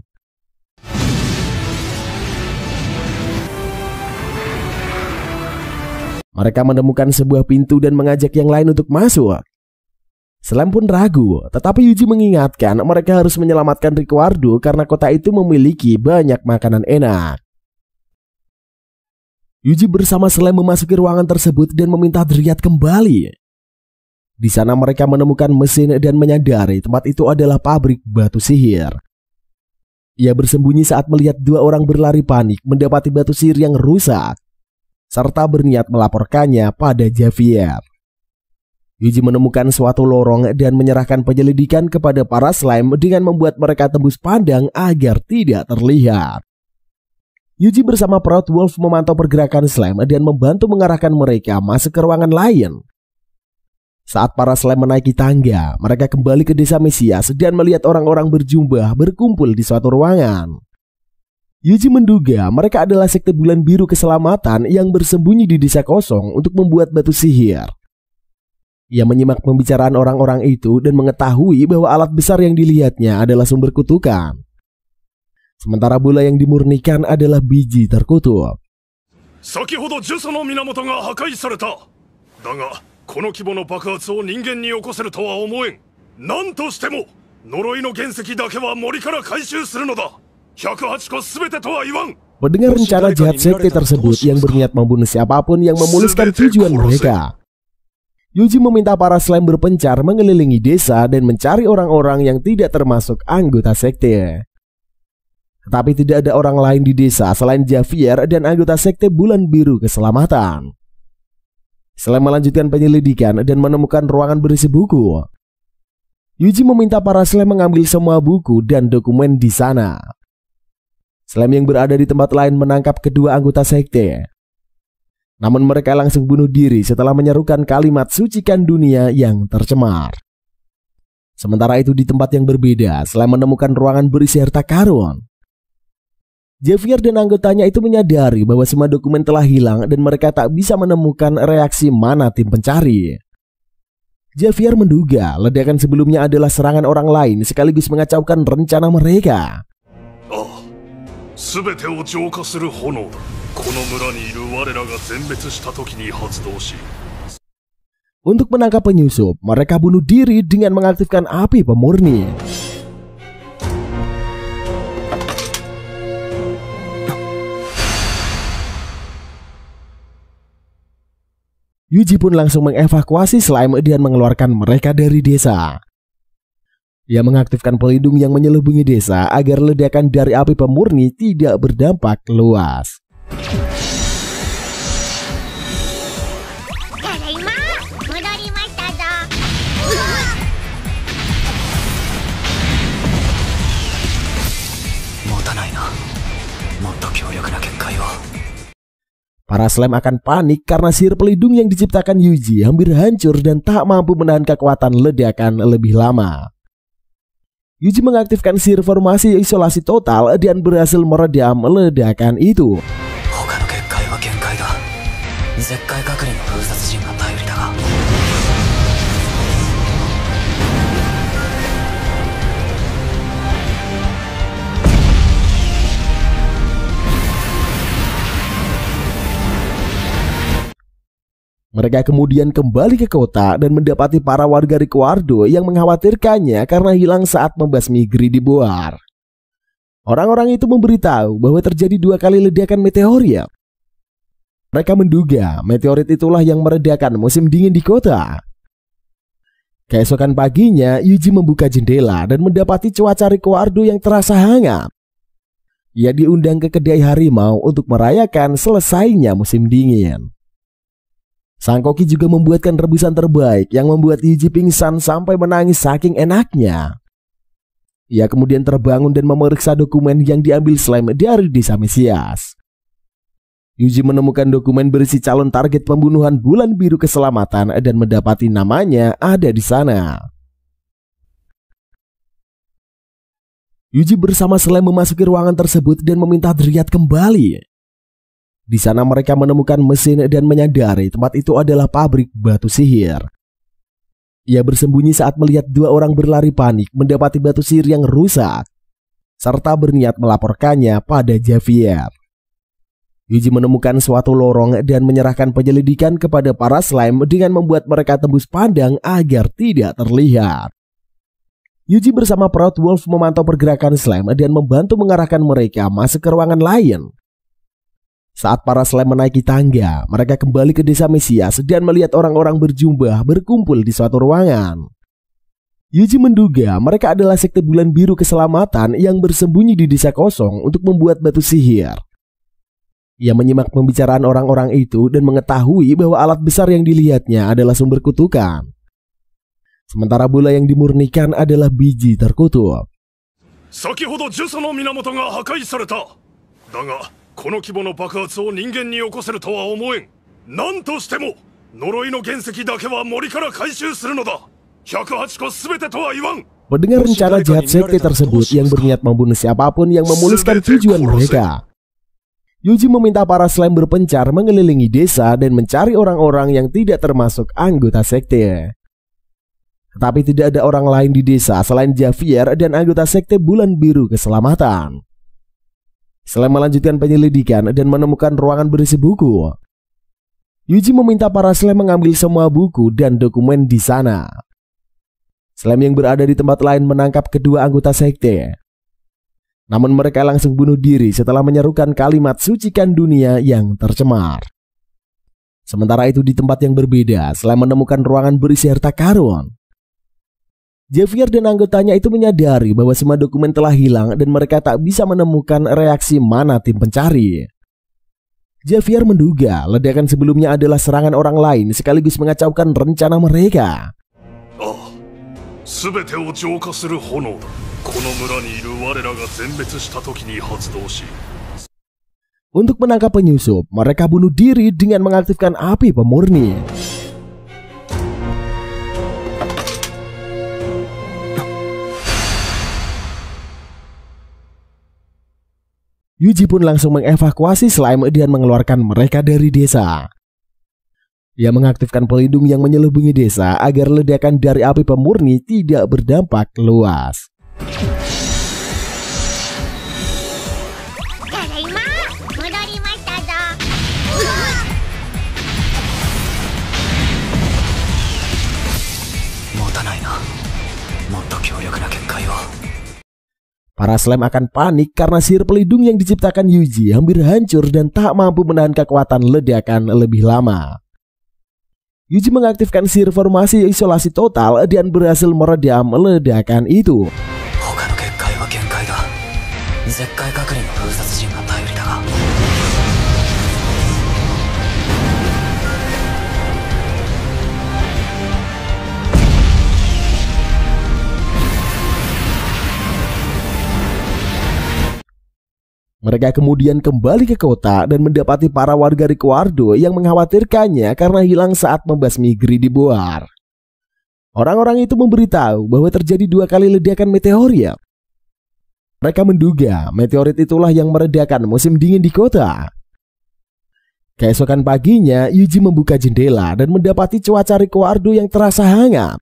Mereka menemukan sebuah pintu dan mengajak yang lain untuk masuk. Slime pun ragu, tetapi Yuji mengingatkan mereka harus menyelamatkan Rikuardo karena kota itu memiliki banyak makanan enak. Yuji bersama Slime memasuki ruangan tersebut dan meminta Dryad kembali. Di sana mereka menemukan mesin dan menyadari tempat itu adalah pabrik batu sihir. Ia bersembunyi saat melihat dua orang berlari panik mendapati batu sihir yang rusak, serta berniat melaporkannya pada Javier. Yuji menemukan suatu lorong dan menyerahkan penyelidikan kepada para slime dengan membuat mereka tembus pandang agar tidak terlihat. Yuji bersama Proud Wolf memantau pergerakan slime dan membantu mengarahkan mereka masuk ke ruangan lain. Saat para slime menaiki tangga, mereka kembali ke desa Mesias dan melihat orang-orang berjubah berkumpul di suatu ruangan. Yuji menduga mereka adalah sekte bulan biru keselamatan yang bersembunyi di desa kosong untuk membuat batu sihir. Ia menyimak pembicaraan orang-orang itu dan mengetahui bahwa alat besar yang dilihatnya adalah sumber kutukan. Sementara bola yang dimurnikan adalah biji terkutuk. 先ほど呪詛の源が破壊された。だがこの規模の爆発を人間に起こせるとは思えん。何としても呪いの原石だけは森から回収するのだ。108個すべてとは言わん。 Mendengar rencana jahat sekte tersebut yang berniat membunuh siapapun yang memuluskan tujuan mereka, Yuji meminta para slime berpencar mengelilingi desa dan mencari orang-orang yang tidak termasuk anggota sekte. Tetapi tidak ada orang lain di desa selain Javier dan anggota sekte bulan biru keselamatan. Slime melanjutkan penyelidikan dan menemukan ruangan berisi buku. Yuji meminta para slime mengambil semua buku dan dokumen di sana. Slime yang berada di tempat lain menangkap kedua anggota sekte. Namun mereka langsung bunuh diri setelah menyerukan kalimat sucikan dunia yang tercemar. Sementara itu di tempat yang berbeda, Slime menemukan ruangan berisi harta karun. Javier dan anggotanya itu menyadari bahwa semua dokumen telah hilang dan mereka tak bisa menemukan reaksi mana tim pencari. Javier menduga ledakan sebelumnya adalah serangan orang lain sekaligus mengacaukan rencana mereka. Untuk menangkap penyusup, mereka bunuh diri dengan mengaktifkan api pemurni. Yuji pun langsung mengevakuasi slime dan mengeluarkan mereka dari desa. Ia mengaktifkan pelindung yang menyelubungi desa agar ledakan dari api pemurni tidak berdampak luas. Para slime akan panik karena sihir pelindung yang diciptakan Yuji hampir hancur dan tak mampu menahan kekuatan ledakan lebih lama. Yuji mengaktifkan sihir formasi isolasi total dan berhasil meredam ledakan itu. Mereka kemudian kembali ke kota dan mendapati para warga Rikuardo yang mengkhawatirkannya karena hilang saat membasmi Greedy Boar. Orang-orang itu memberitahu bahwa terjadi 2 kali ledakan meteorit. Mereka menduga meteorit itulah yang meredakan musim dingin di kota. Keesokan paginya, Yuji membuka jendela dan mendapati cuaca Rikuardo yang terasa hangat. Ia diundang ke kedai harimau untuk merayakan selesainya musim dingin. Sang koki juga membuatkan rebusan terbaik yang membuat Yuji pingsan sampai menangis saking enaknya. Ia kemudian terbangun dan memeriksa dokumen yang diambil slime dari desa Mesias. Yuji menemukan dokumen berisi calon target pembunuhan bulan biru keselamatan dan mendapati namanya ada di sana. Yuji bersama Slime memasuki ruangan tersebut dan meminta Dryad kembali. Di sana mereka menemukan mesin dan menyadari tempat itu adalah pabrik batu sihir. Ia bersembunyi saat melihat dua orang berlari panik mendapati batu sihir yang rusak, serta berniat melaporkannya pada Javier. Yuji menemukan suatu lorong dan menyerahkan penyelidikan kepada para slime dengan membuat mereka tembus pandang agar tidak terlihat. Yuji bersama Proud Wolf memantau pergerakan slime dan membantu mengarahkan mereka masuk ke ruangan lain. Saat para slime menaiki tangga, mereka kembali ke desa Mesias dan melihat orang-orang berjubah berkumpul di suatu ruangan. Yuji menduga mereka adalah sekte bulan biru keselamatan yang bersembunyi di desa kosong untuk membuat batu sihir. Ia menyimak pembicaraan orang-orang itu dan mengetahui bahwa alat besar yang dilihatnya adalah sumber kutukan. Sementara bola yang dimurnikan adalah biji terkutuk. 先ほど呪詛の源が破壊された。だがこの規模の爆発を人間に起こせるとは思えん。何としても呪いの原石だけは森から回収するのだ。108個すべてとは言わん。 Mendengar rencana jahat sekte tersebut yang berniat membunuh siapapun yang memuluskan tujuan mereka, Yuji meminta para slime berpencar mengelilingi desa dan mencari orang-orang yang tidak termasuk anggota sekte. Tetapi tidak ada orang lain di desa selain Javier dan anggota sekte bulan biru keselamatan. Slime melanjutkan penyelidikan dan menemukan ruangan berisi buku. Yuji meminta para slime mengambil semua buku dan dokumen di sana. Slime yang berada di tempat lain menangkap kedua anggota sekte. Namun mereka langsung bunuh diri setelah menyerukan kalimat sucikan dunia yang tercemar. Sementara itu di tempat yang berbeda, Slime menemukan ruangan berisi harta karun. Javier dan anggotanya itu menyadari bahwa semua dokumen telah hilang dan mereka tak bisa menemukan reaksi mana tim pencari. Javier menduga ledakan sebelumnya adalah serangan orang lain sekaligus mengacaukan rencana mereka. 全てを浄化する炎だ。この村にいる我らが全滅した時に発動し。 Untuk menangkap penyusup, mereka bunuh diri dengan mengaktifkan api pemurni. Yuji pun langsung mengevakuasi slime dan mengeluarkan mereka dari desa. Ia mengaktifkan pelindung yang menyelubungi desa agar ledakan dari api pemurni tidak berdampak luas. Para slime akan panik karena sihir pelindung yang diciptakan Yuji hampir hancur dan tak mampu menahan kekuatan ledakan lebih lama. Yuji mengaktifkan sihir formasi isolasi total dan berhasil meredam ledakan itu. Mereka kemudian kembali ke kota dan mendapati para warga Rikuardo yang mengkhawatirkannya karena hilang saat membasmi Gridiboar. Orang-orang itu memberitahu bahwa terjadi 2 kali ledakan meteorit. Mereka menduga meteorit itulah yang meredakan musim dingin di kota. Keesokan paginya, Yuji membuka jendela dan mendapati cuaca Rikuardo yang terasa hangat.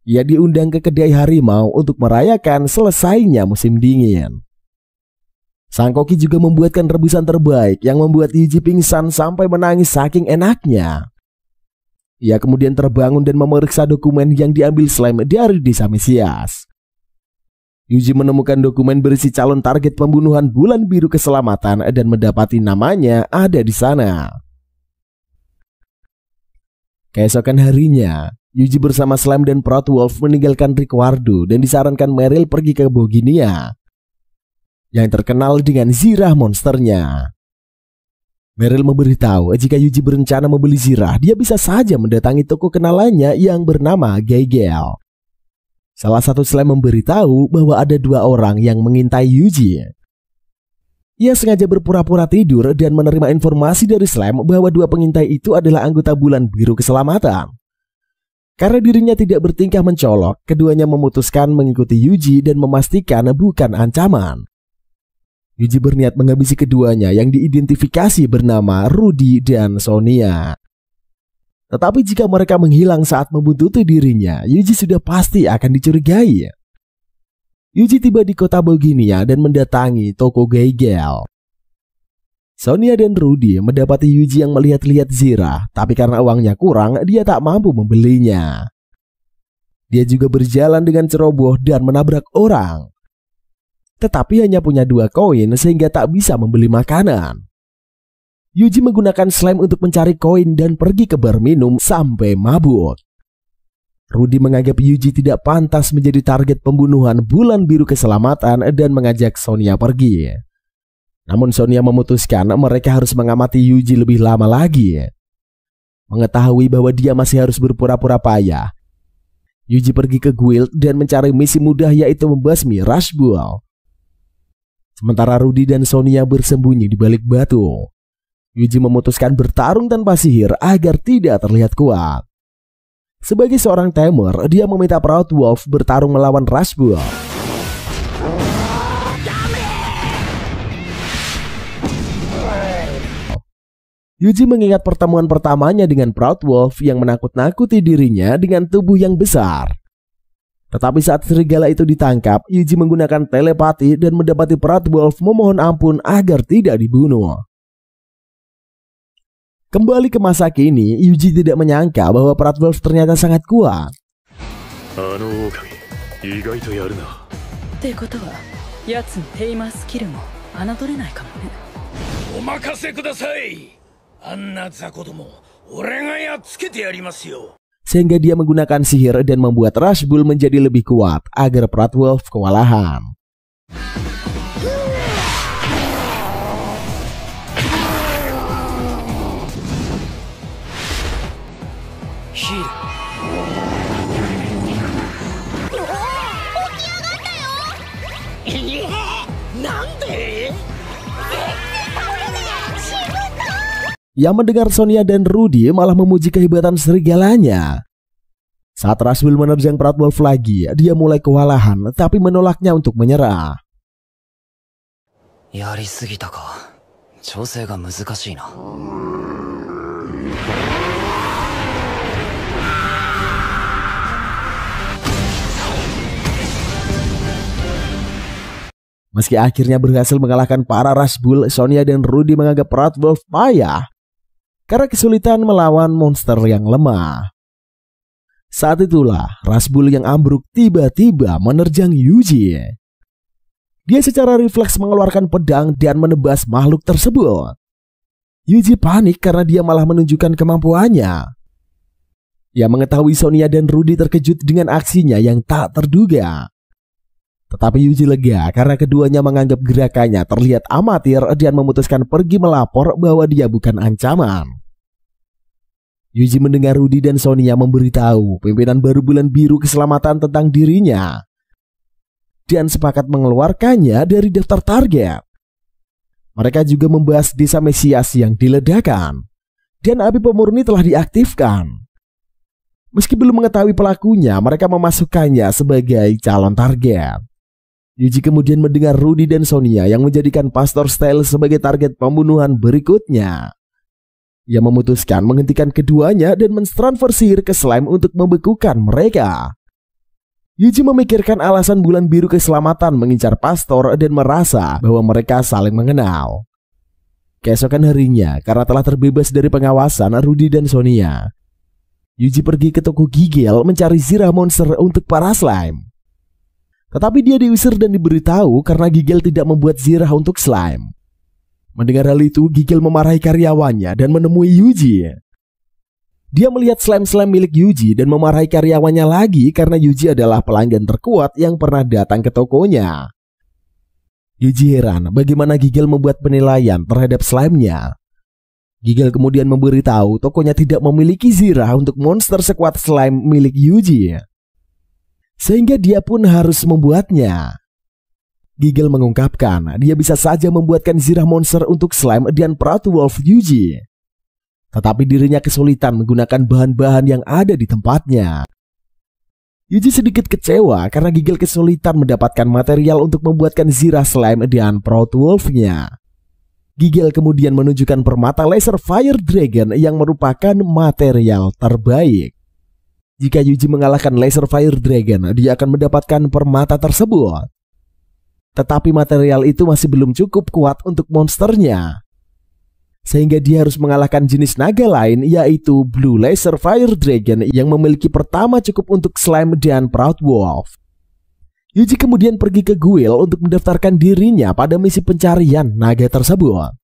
Ia diundang ke kedai harimau untuk merayakan selesainya musim dingin. Sang koki juga membuatkan rebusan terbaik yang membuat Yuji pingsan sampai menangis saking enaknya. Ia kemudian terbangun dan memeriksa dokumen yang diambil slime dari desa Mesias. Yuji menemukan dokumen berisi calon target pembunuhan bulan biru keselamatan dan mendapati namanya ada di sana. Keesokan harinya, Yuji bersama Slime dan Proud Wolf meninggalkan Rikuardo dan disarankan Meryl pergi ke Boginia yang terkenal dengan zirah monsternya. Meryl memberitahu jika Yuji berencana membeli zirah, dia bisa saja mendatangi toko kenalannya yang bernama Gaigel. Salah satu slime memberitahu bahwa ada 2 orang yang mengintai Yuji. Ia sengaja berpura-pura tidur dan menerima informasi dari Slime bahwa dua pengintai itu adalah anggota Bulan Biru Keselamatan. Karena dirinya tidak bertingkah mencolok, keduanya memutuskan mengikuti Yuji dan memastikan bukan ancaman. Yuji berniat menghabisi keduanya yang diidentifikasi bernama Rudy dan Sonia. Tetapi jika mereka menghilang saat membuntuti dirinya, Yuji sudah pasti akan dicurigai. Yuji tiba di kota Boginia dan mendatangi toko Geigel. Sonia dan Rudy mendapati Yuji yang melihat-lihat zirah, tapi karena uangnya kurang, dia tak mampu membelinya. Dia juga berjalan dengan ceroboh dan menabrak orang. Tetapi hanya punya 2 koin sehingga tak bisa membeli makanan. Yuji menggunakan Slime untuk mencari koin dan pergi ke bar minum sampai mabuk. Rudy menganggap Yuji tidak pantas menjadi target pembunuhan Bulan Biru Keselamatan dan mengajak Sonia pergi. Namun Sonia memutuskan mereka harus mengamati Yuji lebih lama lagi. Mengetahui bahwa dia masih harus berpura-pura payah, Yuji pergi ke guild dan mencari misi mudah yaitu membasmi Rush Bull. Sementara Rudy dan Sonia bersembunyi di balik batu. Yuji memutuskan bertarung tanpa sihir agar tidak terlihat kuat. Sebagai seorang tamer, dia meminta Proud Wolf bertarung melawan Rush Bull. Yuji mengingat pertemuan pertamanya dengan Proud Wolf yang menakut-nakuti dirinya dengan tubuh yang besar. Tetapi saat serigala itu ditangkap, Yuji menggunakan telepati dan mendapati Proud Wolf memohon ampun agar tidak dibunuh. Kembali ke masa kini, Yuji tidak menyangka bahwa Proud Wolf ternyata sangat kuat. Sehingga dia menggunakan sihir dan membuat Rush Bull menjadi lebih kuat agar Proud Wolf kewalahan. Yang mendengar Sonia dan Rudy malah memuji kehebatan serigalanya. Saat Rush Bull menerjang Proud Wolf lagi, dia mulai kewalahan tapi menolaknya untuk menyerah. Meski akhirnya berhasil mengalahkan para Rush Bull, Sonia dan Rudy menganggap Proud Wolf payah karena kesulitan melawan monster yang lemah. Saat itulah Rush Bull yang ambruk tiba-tiba menerjang Yuji. Dia secara refleks mengeluarkan pedang dan menebas makhluk tersebut. Yuji panik karena dia malah menunjukkan kemampuannya. Ia mengetahui Sonia dan Rudy terkejut dengan aksinya yang tak terduga. Tetapi Yuji lega karena keduanya menganggap gerakannya terlihat amatir dan memutuskan pergi melapor bahwa dia bukan ancaman. Yuji mendengar Rudy dan Sonia memberitahu pimpinan baru Bulan Biru Keselamatan tentang dirinya dan sepakat mengeluarkannya dari daftar target. Mereka juga membahas desa Mesias yang diledakkan dan api pemurni telah diaktifkan. Meski belum mengetahui pelakunya, mereka memasukkannya sebagai calon target. Yuji kemudian mendengar Rudy dan Sonia yang menjadikan Pastor Style sebagai target pembunuhan berikutnya. Ia memutuskan menghentikan keduanya dan mentransfer sihir ke Slime untuk membekukan mereka. Yuji memikirkan alasan Bulan Biru Keselamatan mengincar Pastor dan merasa bahwa mereka saling mengenal. Keesokan harinya, karena telah terbebas dari pengawasan Rudy dan Sonia, Yuji pergi ke toko Gigel mencari zirah monster untuk para slime. Tetapi dia diusir dan diberitahu karena Gigel tidak membuat zirah untuk slime. Mendengar hal itu, Gigel memarahi karyawannya dan menemui Yuji. Dia melihat slime-slime milik Yuji dan memarahi karyawannya lagi karena Yuji adalah pelanggan terkuat yang pernah datang ke tokonya. Yuji heran bagaimana Gigel membuat penilaian terhadap slime-nya. Gigel kemudian memberitahu tokonya tidak memiliki zirah untuk monster sekuat slime milik Yuji, sehingga dia pun harus membuatnya. Gigel mengungkapkan dia bisa saja membuatkan zirah monster untuk slime dan Proud Wolf Yuji. Tetapi dirinya kesulitan menggunakan bahan-bahan yang ada di tempatnya. Yuji sedikit kecewa karena Gigel kesulitan mendapatkan material untuk membuatkan zirah slime dan Proud Wolf-nya. Gigel kemudian menunjukkan permata laser Fire Dragon yang merupakan material terbaik. Jika Yuji mengalahkan laser Fire Dragon, dia akan mendapatkan permata tersebut. Tetapi material itu masih belum cukup kuat untuk monsternya, sehingga dia harus mengalahkan jenis naga lain, yaitu Blue Laser Fire Dragon yang memiliki pertama cukup untuk slime dan Proud Wolf. Yuji kemudian pergi ke Guild untuk mendaftarkan dirinya pada misi pencarian naga tersebut.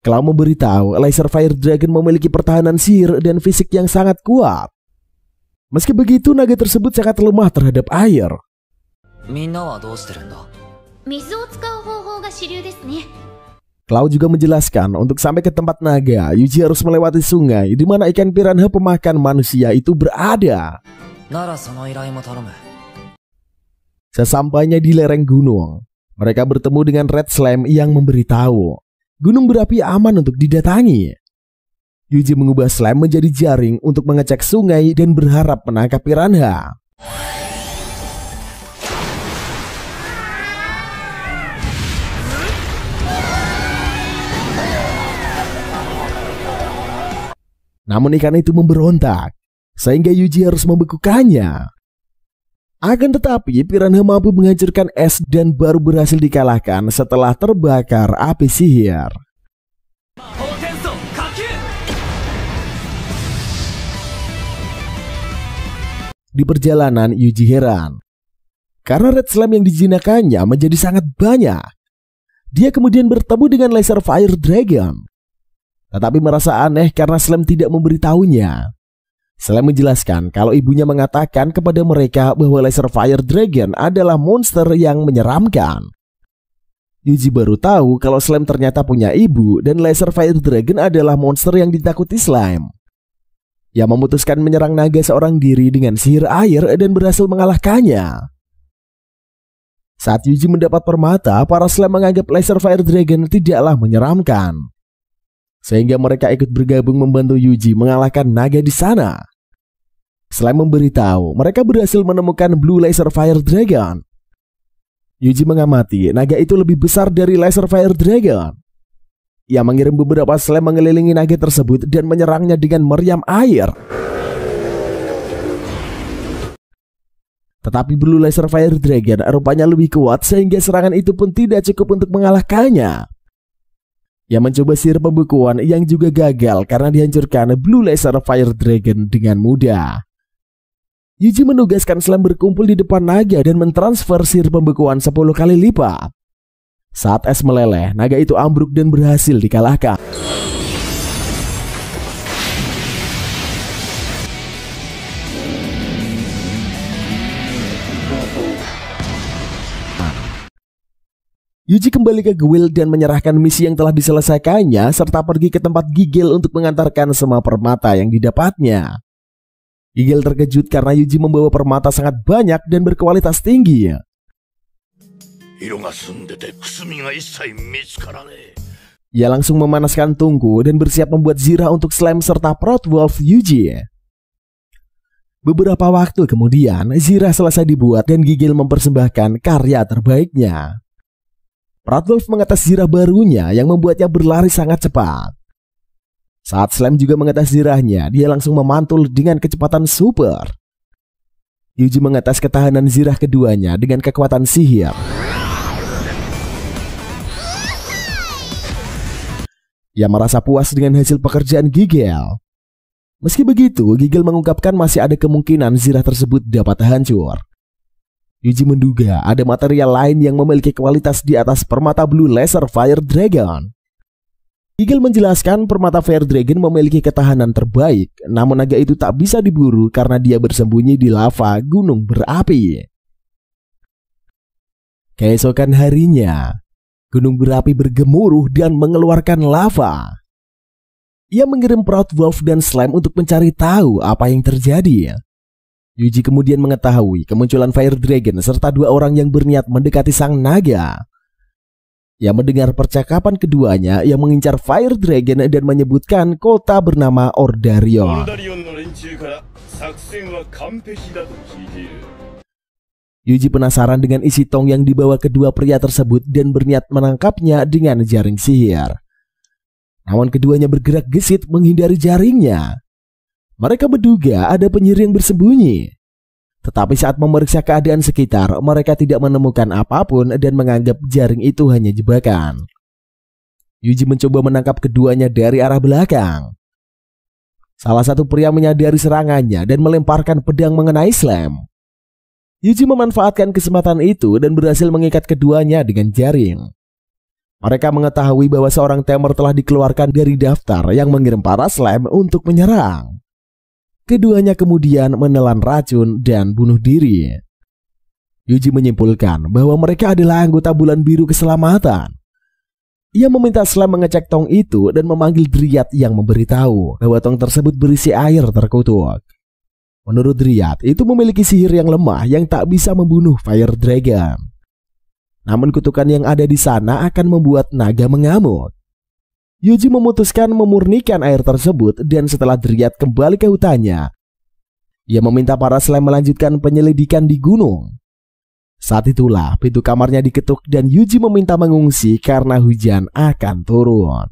Cloud memberitahu Laser Fire Dragon memiliki pertahanan sihir dan fisik yang sangat kuat. Meski begitu, naga tersebut sangat lemah terhadap air. Cloud juga menjelaskan untuk sampai ke tempat naga, Yuji harus melewati sungai di mana ikan piranha pemakan manusia itu berada. Sesampainya di lereng gunung, mereka bertemu dengan Red Slime yang memberitahu gunung berapi aman untuk didatangi. Yuji mengubah slime menjadi jaring untuk mengecek sungai dan berharap menangkap piranha. Namun ikan itu memberontak, sehingga Yuji harus membekukannya. Akan tetapi piranha mampu menghancurkan es dan baru berhasil dikalahkan setelah terbakar api sihir. Di perjalanan, Yuji heran karena Red Slime yang dijinakannya menjadi sangat banyak. Dia kemudian bertemu dengan Laser Fire Dragon, tetapi merasa aneh karena Slime tidak memberitahunya. Slime menjelaskan kalau ibunya mengatakan kepada mereka bahwa Laser Fire Dragon adalah monster yang menyeramkan. Yuji baru tahu kalau Slime ternyata punya ibu dan Laser Fire Dragon adalah monster yang ditakuti Slime. Ia memutuskan menyerang naga seorang diri dengan sihir air dan berhasil mengalahkannya. Saat Yuji mendapat permata, para Slime menganggap Laser Fire Dragon tidaklah menyeramkan, sehingga mereka ikut bergabung membantu Yuji mengalahkan naga di sana. Slime memberitahu mereka berhasil menemukan Blue Laser Fire Dragon. Yuji mengamati naga itu lebih besar dari Laser Fire Dragon. Ia mengirim beberapa slime mengelilingi naga tersebut dan menyerangnya dengan meriam air. Tetapi Blue Laser Fire Dragon rupanya lebih kuat sehingga serangan itu pun tidak cukup untuk mengalahkannya. Ia mencoba sihir pembekuan yang juga gagal karena dihancurkan Blue Laser Fire Dragon dengan mudah. Yuji menugaskan slime berkumpul di depan naga dan mentransfer sihir pembekuan 10 kali lipat. Saat es meleleh, naga itu ambruk dan berhasil dikalahkan. Yuji kembali ke Guild dan menyerahkan misi yang telah diselesaikannya serta pergi ke tempat Gigel untuk mengantarkan semua permata yang didapatnya. Gigel terkejut karena Yuji membawa permata sangat banyak dan berkualitas tinggi. Ia langsung memanaskan tungku dan bersiap membuat zirah untuk slime serta Proud Wolf Yuji. Beberapa waktu kemudian, zirah selesai dibuat dan Gigel mempersembahkan karya terbaiknya. Proud Wolf mengetes zirah barunya yang membuatnya berlari sangat cepat. Saat slime juga mengetes zirahnya, dia langsung memantul dengan kecepatan super. Yuji mengetes ketahanan zirah keduanya dengan kekuatan sihir. Ia merasa puas dengan hasil pekerjaan Gigel. Meski begitu, Gigel mengungkapkan masih ada kemungkinan zirah tersebut dapat hancur. Yuji menduga ada material lain yang memiliki kualitas di atas permata Blue Laser Fire Dragon. Gigel menjelaskan permata Fire Dragon memiliki ketahanan terbaik, namun naga itu tak bisa diburu karena dia bersembunyi di lava gunung berapi. Keesokan harinya, gunung berapi bergemuruh dan mengeluarkan lava. Ia mengirim Proud Wolf dan Slime untuk mencari tahu apa yang terjadi. Yuji kemudian mengetahui kemunculan Fire Dragon serta dua orang yang berniat mendekati sang naga. Ia mendengar percakapan keduanya yang mengincar Fire Dragon dan menyebutkan kota bernama Ordarion. Yuji penasaran dengan isi tong yang dibawa kedua pria tersebut dan berniat menangkapnya dengan jaring sihir. Namun keduanya bergerak gesit menghindari jaringnya. Mereka menduga ada penyihir yang bersembunyi. Tetapi saat memeriksa keadaan sekitar, mereka tidak menemukan apapun dan menganggap jaring itu hanya jebakan. Yuji mencoba menangkap keduanya dari arah belakang. Salah satu pria menyadari serangannya dan melemparkan pedang mengenai Slam. Yuji memanfaatkan kesempatan itu dan berhasil mengikat keduanya dengan jaring. Mereka mengetahui bahwa seorang Tamer telah dikeluarkan dari daftar yang mengirim para Slam untuk menyerang. Keduanya kemudian menelan racun dan bunuh diri. Yuji menyimpulkan bahwa mereka adalah anggota Bulan Biru Keselamatan. Ia meminta Slam mengecek tong itu dan memanggil Dryad yang memberitahu bahwa tong tersebut berisi air terkutuk. Menurut Dryad, itu memiliki sihir yang lemah yang tak bisa membunuh Fire Dragon. Namun kutukan yang ada di sana akan membuat naga mengamuk. Yuji memutuskan memurnikan air tersebut dan setelah Dryad kembali ke hutannya, ia meminta para Slam melanjutkan penyelidikan di gunung. Saat itulah pintu kamarnya diketuk dan Yuji meminta mengungsi karena hujan akan turun.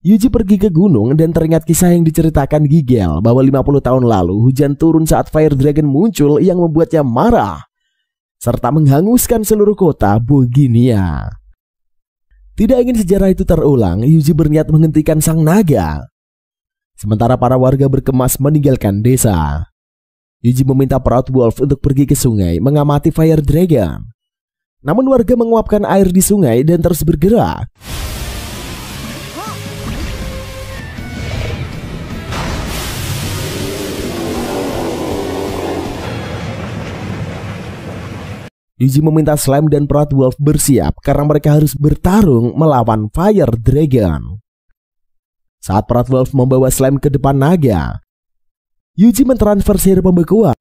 Yuji pergi ke gunung dan teringat kisah yang diceritakan Gigel bahwa 50 tahun lalu hujan turun saat Fire Dragon muncul yang membuatnya marah serta menghanguskan seluruh kota Boginia. Tidak ingin sejarah itu terulang, Yuji berniat menghentikan sang naga. Sementara para warga berkemas meninggalkan desa. Yuji meminta Proud Wolf untuk pergi ke sungai mengamati Fire Dragon. Namun warga menguapkan air di sungai dan terus bergerak. Yuji meminta Slam dan Proud Wolf bersiap karena mereka harus bertarung melawan Fire Dragon. Saat Proud Wolf membawa Slam ke depan naga, Yuji mentransfer sihir pembekuan.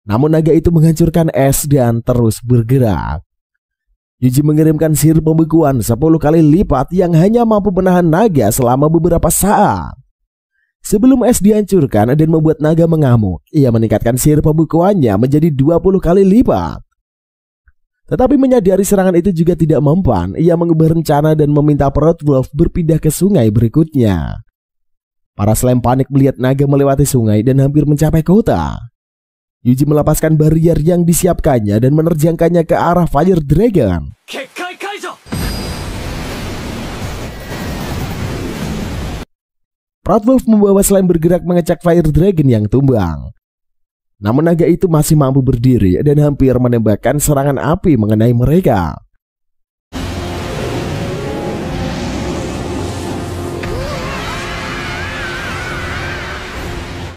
Namun naga itu menghancurkan es dan terus bergerak. Yuji mengirimkan sihir pembekuan 10 kali lipat yang hanya mampu menahan naga selama beberapa saat. Sebelum es dihancurkan dan membuat naga mengamuk, ia meningkatkan sihir pembekuannya menjadi 20 kali lipat. Tetapi menyadari serangan itu juga tidak mempan, ia mengubah rencana dan meminta Proud Wolf berpindah ke sungai berikutnya. Para Slam panik melihat naga melewati sungai dan hampir mencapai kota. Yuji melepaskan barrier yang disiapkannya dan menerjangkannya ke arah Fire Dragon. Proud Wolf membawa Slam bergerak mengecek Fire Dragon yang tumbang. Namun naga itu masih mampu berdiri dan hampir menembakkan serangan api mengenai mereka.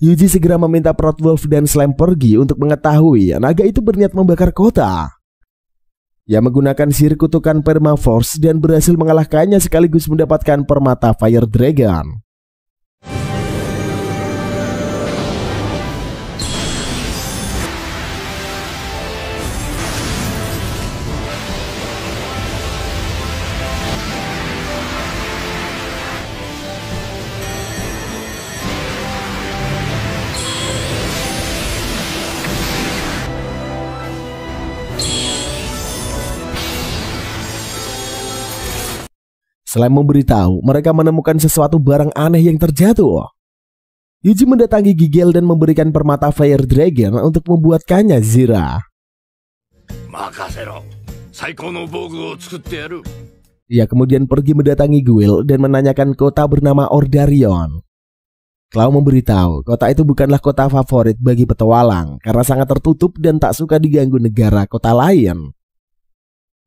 Yuji segera meminta Proud Wolf dan Slam pergi untuk mengetahui naga itu berniat membakar kota. Ia menggunakan sihir kutukan Permaforce dan berhasil mengalahkannya sekaligus mendapatkan permata Fire Dragon. Selain memberitahu, mereka menemukan sesuatu barang aneh yang terjatuh. Yuji mendatangi Gigel dan memberikan permata Fire Dragon untuk membuatkannya zirah. Ia kemudian pergi mendatangi Guild dan menanyakan kota bernama Ordarion. Clow memberitahu kota itu bukanlah kota favorit bagi petualang karena sangat tertutup dan tak suka diganggu negara kota lain.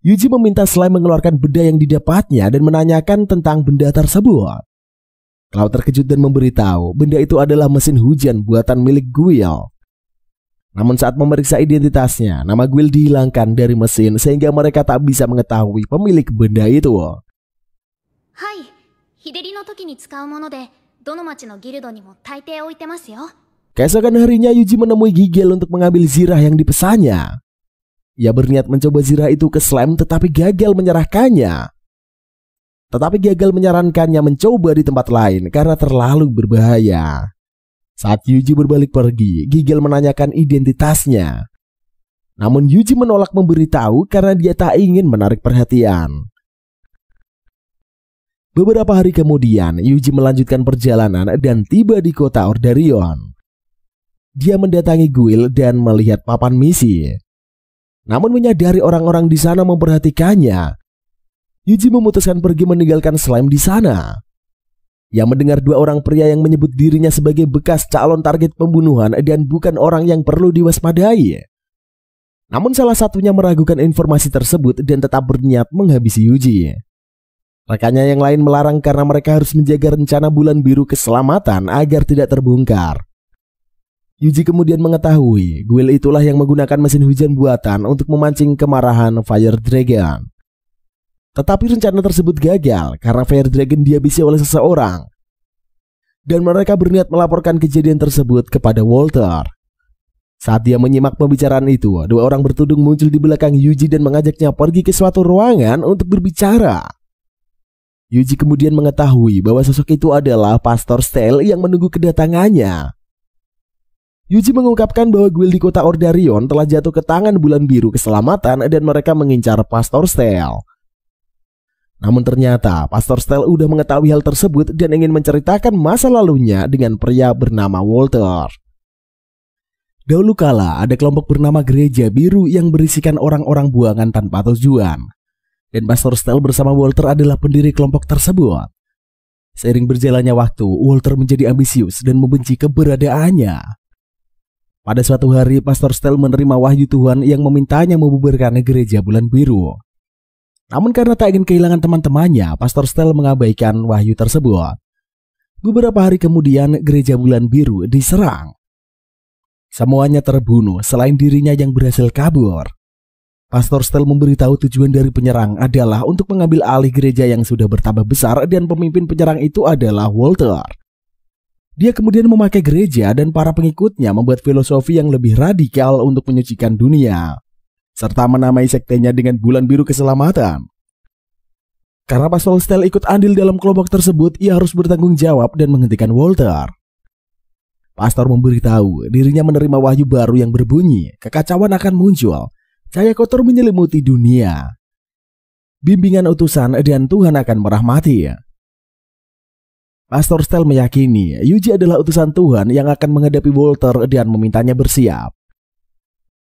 Yuji meminta Slime mengeluarkan benda yang didapatnya dan menanyakan tentang benda tersebut. Cloud terkejut dan memberitahu benda itu adalah mesin hujan buatan milik Guild. Namun saat memeriksa identitasnya, nama Guild dihilangkan dari mesin sehingga mereka tak bisa mengetahui pemilik benda itu. Hai, 日照りの時に使うもので、どの町のギルドにも大抵置いてますよ。Keesokan harinya Yuji menemui Gigel untuk mengambil zirah yang dipesannya. Ia berniat mencoba zirah itu ke Slam tetapi gagal menyerahkannya. Tetapi gagal menyarankannya mencoba di tempat lain karena terlalu berbahaya. Saat Yuji berbalik pergi, Gigel menanyakan identitasnya. Namun Yuji menolak memberitahu karena dia tak ingin menarik perhatian. Beberapa hari kemudian, Yuji melanjutkan perjalanan dan tiba di kota Ordarion. Dia mendatangi guild dan melihat papan misi. Namun menyadari orang-orang di sana memperhatikannya, Yuji memutuskan pergi meninggalkan Slime di sana. Ia mendengar dua orang pria yang menyebut dirinya sebagai bekas calon target pembunuhan dan bukan orang yang perlu diwaspadai. Namun salah satunya meragukan informasi tersebut dan tetap berniat menghabisi Yuji. Rekannya yang lain melarang karena mereka harus menjaga rencana bulan biru keselamatan agar tidak terbongkar. Yuji kemudian mengetahui guild itulah yang menggunakan mesin hujan buatan untuk memancing kemarahan Fire Dragon. Tetapi rencana tersebut gagal karena Fire Dragon dihabisi oleh seseorang. Dan mereka berniat melaporkan kejadian tersebut kepada Walter. Saat dia menyimak pembicaraan itu, dua orang bertudung muncul di belakang Yuji dan mengajaknya pergi ke suatu ruangan untuk berbicara. Yuji kemudian mengetahui bahwa sosok itu adalah Pastor Stell yang menunggu kedatangannya. Yuji mengungkapkan bahwa guild di kota Ordarion telah jatuh ke tangan bulan biru keselamatan dan mereka mengincar Pastor Stell. Namun ternyata Pastor Stell udah mengetahui hal tersebut dan ingin menceritakan masa lalunya dengan pria bernama Walter. Dahulu kala ada kelompok bernama Gereja Biru yang berisikan orang-orang buangan tanpa tujuan. Dan Pastor Stell bersama Walter adalah pendiri kelompok tersebut. Seiring berjalannya waktu, Walter menjadi ambisius dan membenci keberadaannya. Pada suatu hari, Pastor Stell menerima wahyu Tuhan yang memintanya membubarkan gereja bulan biru. Namun karena tak ingin kehilangan teman-temannya, Pastor Stell mengabaikan wahyu tersebut. Beberapa hari kemudian, gereja bulan biru diserang. Semuanya terbunuh selain dirinya yang berhasil kabur. Pastor Stell memberitahu tujuan dari penyerang adalah untuk mengambil alih gereja yang sudah bertambah besar dan pemimpin penyerang itu adalah Walter. Dia kemudian memakai gereja dan para pengikutnya membuat filosofi yang lebih radikal untuk menyucikan dunia, serta menamai sektenya dengan bulan biru keselamatan. Karena Pastor Stell ikut andil dalam kelompok tersebut, ia harus bertanggung jawab dan menghentikan Walter. Pastor memberitahu dirinya menerima wahyu baru yang berbunyi, kekacauan akan muncul, cahaya kotor menyelimuti dunia. Bimbingan utusan dan Tuhan akan merahmati. Pastor Stell meyakini Yuji adalah utusan Tuhan yang akan menghadapi Walter dan memintanya bersiap.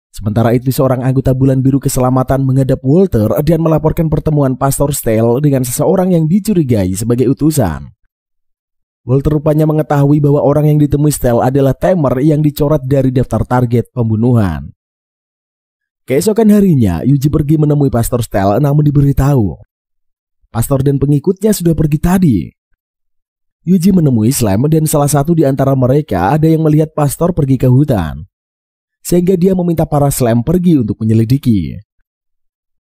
Sementara itu seorang anggota bulan biru keselamatan menghadap Walter dan melaporkan pertemuan Pastor Stell dengan seseorang yang dicurigai sebagai utusan. Walter rupanya mengetahui bahwa orang yang ditemui Stell adalah Tamer yang dicoret dari daftar target pembunuhan. Keesokan harinya, Yuji pergi menemui Pastor Stell namun diberitahu Pastor dan pengikutnya sudah pergi tadi. Yuji menemui Slime dan salah satu di antara mereka ada yang melihat Pastor pergi ke hutan. Sehingga dia meminta para Slime pergi untuk menyelidiki.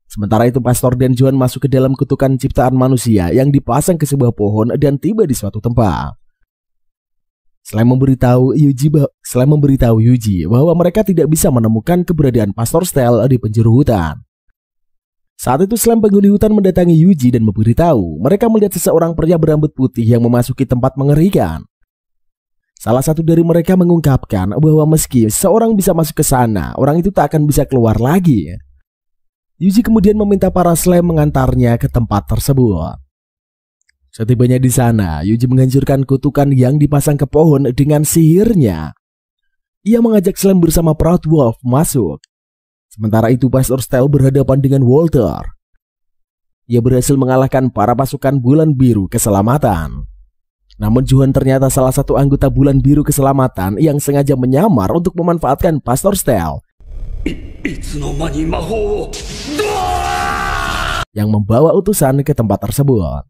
Sementara itu Pastor dan Juan masuk ke dalam kutukan ciptaan manusia yang dipasang ke sebuah pohon dan tiba di suatu tempat. Slime memberitahu Yuji bahwa mereka tidak bisa menemukan keberadaan Pastor Stell di penjuru hutan. Saat itu Slime penghuni hutan mendatangi Yuji dan memberitahu mereka melihat seseorang pria berambut putih yang memasuki tempat mengerikan. Salah satu dari mereka mengungkapkan bahwa meski seorang bisa masuk ke sana, orang itu tak akan bisa keluar lagi. Yuji kemudian meminta para Slime mengantarnya ke tempat tersebut. Setibanya di sana, Yuji menghancurkan kutukan yang dipasang ke pohon dengan sihirnya. Ia mengajak Slime bersama Proud Wolf masuk. Sementara itu Pastor Stell berhadapan dengan Walter. Ia berhasil mengalahkan para pasukan bulan biru keselamatan. Namun Juhan ternyata salah satu anggota bulan biru keselamatan yang sengaja menyamar untuk memanfaatkan Pastor Stell. Yang membawa utusan ke tempat tersebut.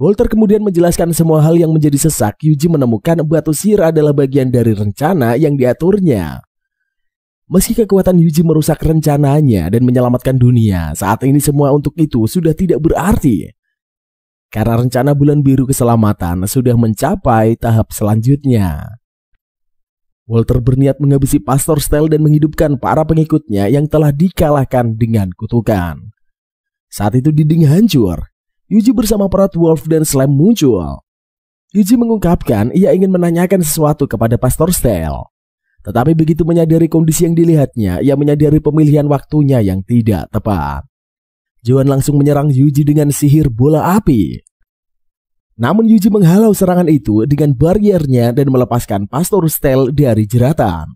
Walter kemudian menjelaskan semua hal yang menjadi sesak. Yuji menemukan batu sihir adalah bagian dari rencana yang diaturnya. Meski kekuatan Yuji merusak rencananya dan menyelamatkan dunia, saat ini semua untuk itu sudah tidak berarti. karena rencana bulan biru keselamatan sudah mencapai tahap selanjutnya. Walter berniat menghabisi Pastor Stell dan menghidupkan para pengikutnya yang telah dikalahkan dengan kutukan. Saat itu dinding hancur. Yuji bersama Proud Wolf dan Slam muncul. Yuji mengungkapkan ia ingin menanyakan sesuatu kepada Pastor Stell. Tetapi begitu menyadari kondisi yang dilihatnya, ia menyadari pemilihan waktunya yang tidak tepat. Johan langsung menyerang Yuji dengan sihir bola api. Namun Yuji menghalau serangan itu dengan bariernya dan melepaskan Pastor Stell dari jeratan.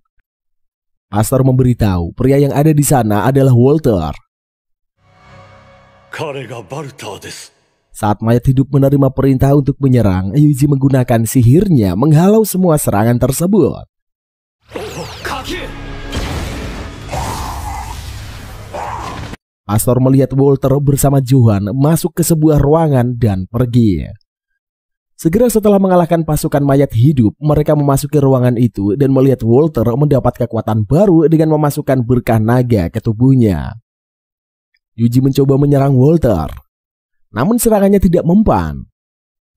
Pastor memberitahu pria yang ada di sana adalah Walter. Saat mayat hidup menerima perintah untuk menyerang, Yuji menggunakan sihirnya menghalau semua serangan tersebut. Pastor melihat Walter bersama Johan masuk ke sebuah ruangan dan pergi. Segera setelah mengalahkan pasukan mayat hidup, mereka memasuki ruangan itu dan melihat Walter mendapat kekuatan baru dengan memasukkan berkah naga ke tubuhnya. Yuji mencoba menyerang Walter, namun serangannya tidak mempan.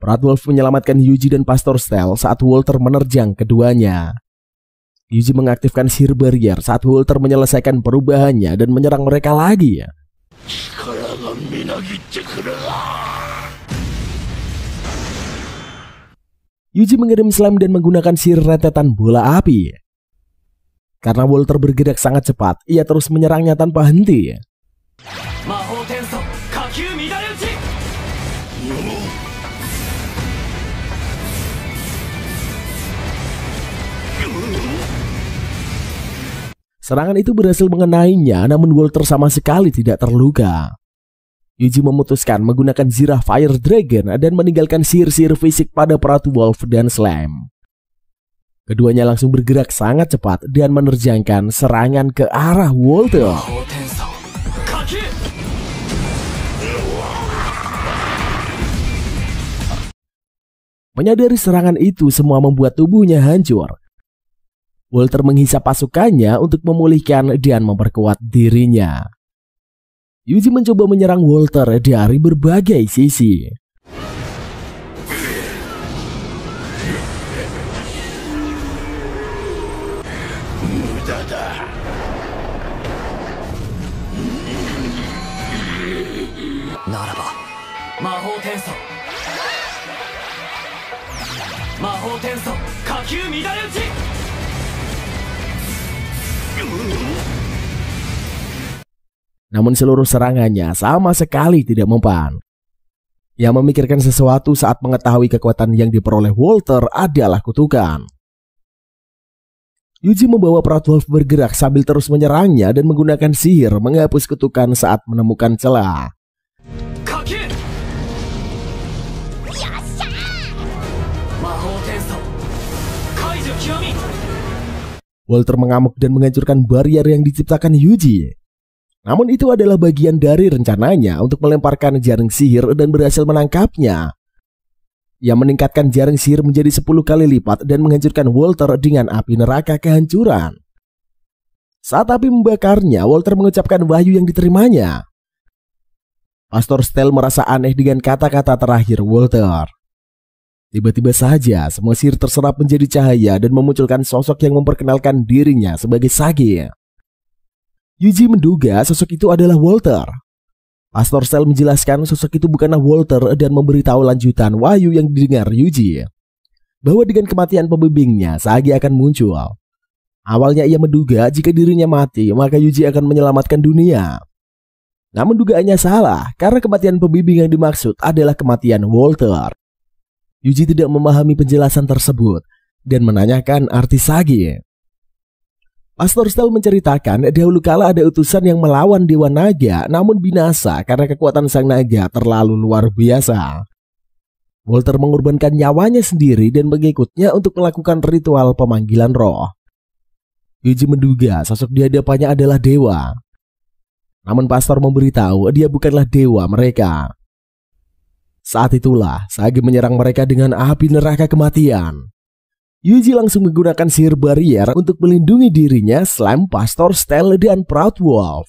Proud Wolf menyelamatkan Yuji dan Pastor Stell saat Walter menerjang keduanya. Yuji mengaktifkan sihir barrier saat Walter menyelesaikan perubahannya dan menyerang mereka lagi. Yuji mengirim Slam dan menggunakan sihir rentetan bola api. Karena Walter bergerak sangat cepat, ia terus menyerangnya tanpa henti. Serangan itu berhasil mengenainya, namun Walter sama sekali tidak terluka. Yuji memutuskan menggunakan Zira Fire Dragon dan meninggalkan sihir-sihir fisik pada Proud Wolf dan Slam. Keduanya langsung bergerak sangat cepat dan menerjangkan serangan ke arah Walter. Menyadari serangan itu semua membuat tubuhnya hancur. Walter menghisap pasukannya untuk memulihkan dan memperkuat dirinya. Yuji mencoba menyerang Walter dari berbagai sisi. Namun seluruh serangannya sama sekali tidak mempan. Ia memikirkan sesuatu saat mengetahui kekuatan yang diperoleh Walter adalah kutukan. Yuji membawa Proud Wolf bergerak sambil terus menyerangnya dan menggunakan sihir menghapus kutukan saat menemukan celah. Walter mengamuk dan menghancurkan barrier yang diciptakan Yuji. Namun itu adalah bagian dari rencananya untuk melemparkan jaring sihir dan berhasil menangkapnya. Ia meningkatkan jaring sihir menjadi 10 kali lipat dan menghancurkan Walter dengan api neraka kehancuran. Saat api membakarnya, Walter mengucapkan wahyu yang diterimanya. Pastor Stell merasa aneh dengan kata-kata terakhir Walter. Tiba-tiba saja semua sihir terserap menjadi cahaya dan memunculkan sosok yang memperkenalkan dirinya sebagai Sage. Yuji menduga sosok itu adalah Walter. Pastor Stell menjelaskan sosok itu bukanlah Walter dan memberitahu lanjutan wahyu yang didengar Yuji, bahwa dengan kematian pembimbingnya, Sage akan muncul. Awalnya ia menduga jika dirinya mati, maka Yuji akan menyelamatkan dunia. Namun dugaannya salah, karena kematian pembimbing yang dimaksud adalah kematian Walter. Yuji tidak memahami penjelasan tersebut dan menanyakan arti Sage. Pastor Stell menceritakan dahulu kala ada utusan yang melawan Dewa Naga namun binasa karena kekuatan sang naga terlalu luar biasa. Walter mengorbankan nyawanya sendiri dan mengikutnya untuk melakukan ritual pemanggilan roh. Yuji menduga sosok di hadapannya adalah dewa. Namun pastor memberitahu dia bukanlah dewa mereka. Saat itulah Sage menyerang mereka dengan api neraka kematian. Yuji langsung menggunakan sihir barrier untuk melindungi dirinya, Slam, Pastor Stell, dan Proud Wolf.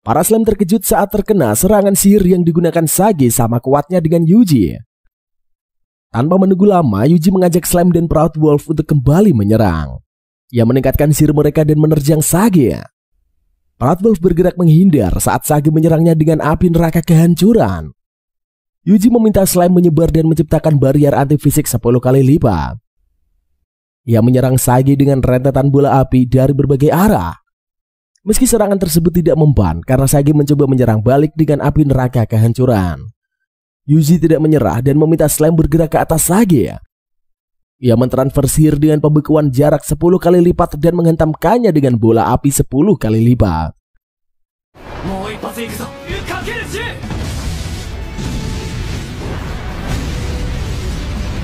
Para Slime terkejut saat terkena serangan sihir yang digunakan Sage sama kuatnya dengan Yuji. Tanpa menunggu lama, Yuji mengajak Slime dan Proud Wolf untuk kembali menyerang. Ia meningkatkan sihir mereka dan menerjang Sage. Proud Wolf bergerak menghindar saat Sage menyerangnya dengan api neraka kehancuran. Yuji meminta Slime menyebar dan menciptakan barrier anti fisik 10 kali lipat. Ia menyerang Sage dengan rentetan bola api dari berbagai arah. Meski serangan tersebut tidak memban karena Sage mencoba menyerang balik dengan api neraka kehancuran. Yuji tidak menyerah dan meminta Slime bergerak ke atas Sage. Ia mentransfer sihir dengan pembekuan jarak 10 kali lipat dan menghentamkannya dengan bola api 10 kali lipat.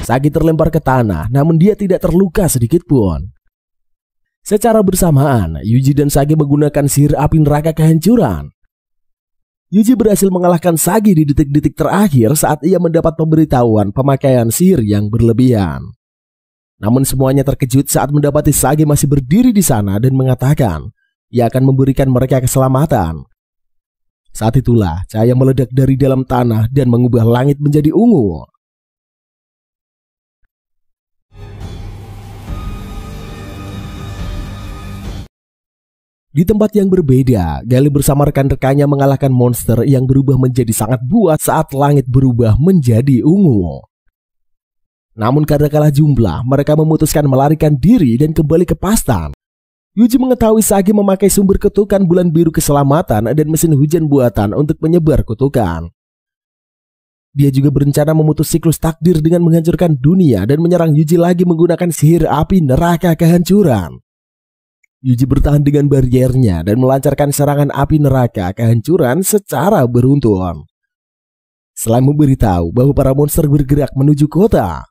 Sage terlempar ke tanah, namun dia tidak terluka sedikit pun. Secara bersamaan, Yuji dan Sage menggunakan sihir api neraka kehancuran. Yuji berhasil mengalahkan Sage di detik-detik terakhir saat ia mendapat pemberitahuan pemakaian sihir yang berlebihan. Namun semuanya terkejut saat mendapati Sage masih berdiri di sana dan mengatakan ia akan memberikan mereka keselamatan. Saat itulah cahaya meledak dari dalam tanah dan mengubah langit menjadi ungu. Di tempat yang berbeda, Gali bersama rekan-rekannya mengalahkan monster yang berubah menjadi sangat buat saat langit berubah menjadi ungu. Namun karena kalah jumlah, mereka memutuskan melarikan diri dan kembali ke Pastan. Yuji mengetahui Sage memakai sumber kutukan bulan biru keselamatan dan mesin hujan buatan untuk menyebar kutukan. Dia juga berencana memutus siklus takdir dengan menghancurkan dunia dan menyerang Yuji lagi menggunakan sihir api neraka kehancuran. Yuji bertahan dengan bariernya dan melancarkan serangan api neraka kehancuran secara beruntun. Slime memberitahu bahwa para monster bergerak menuju kota.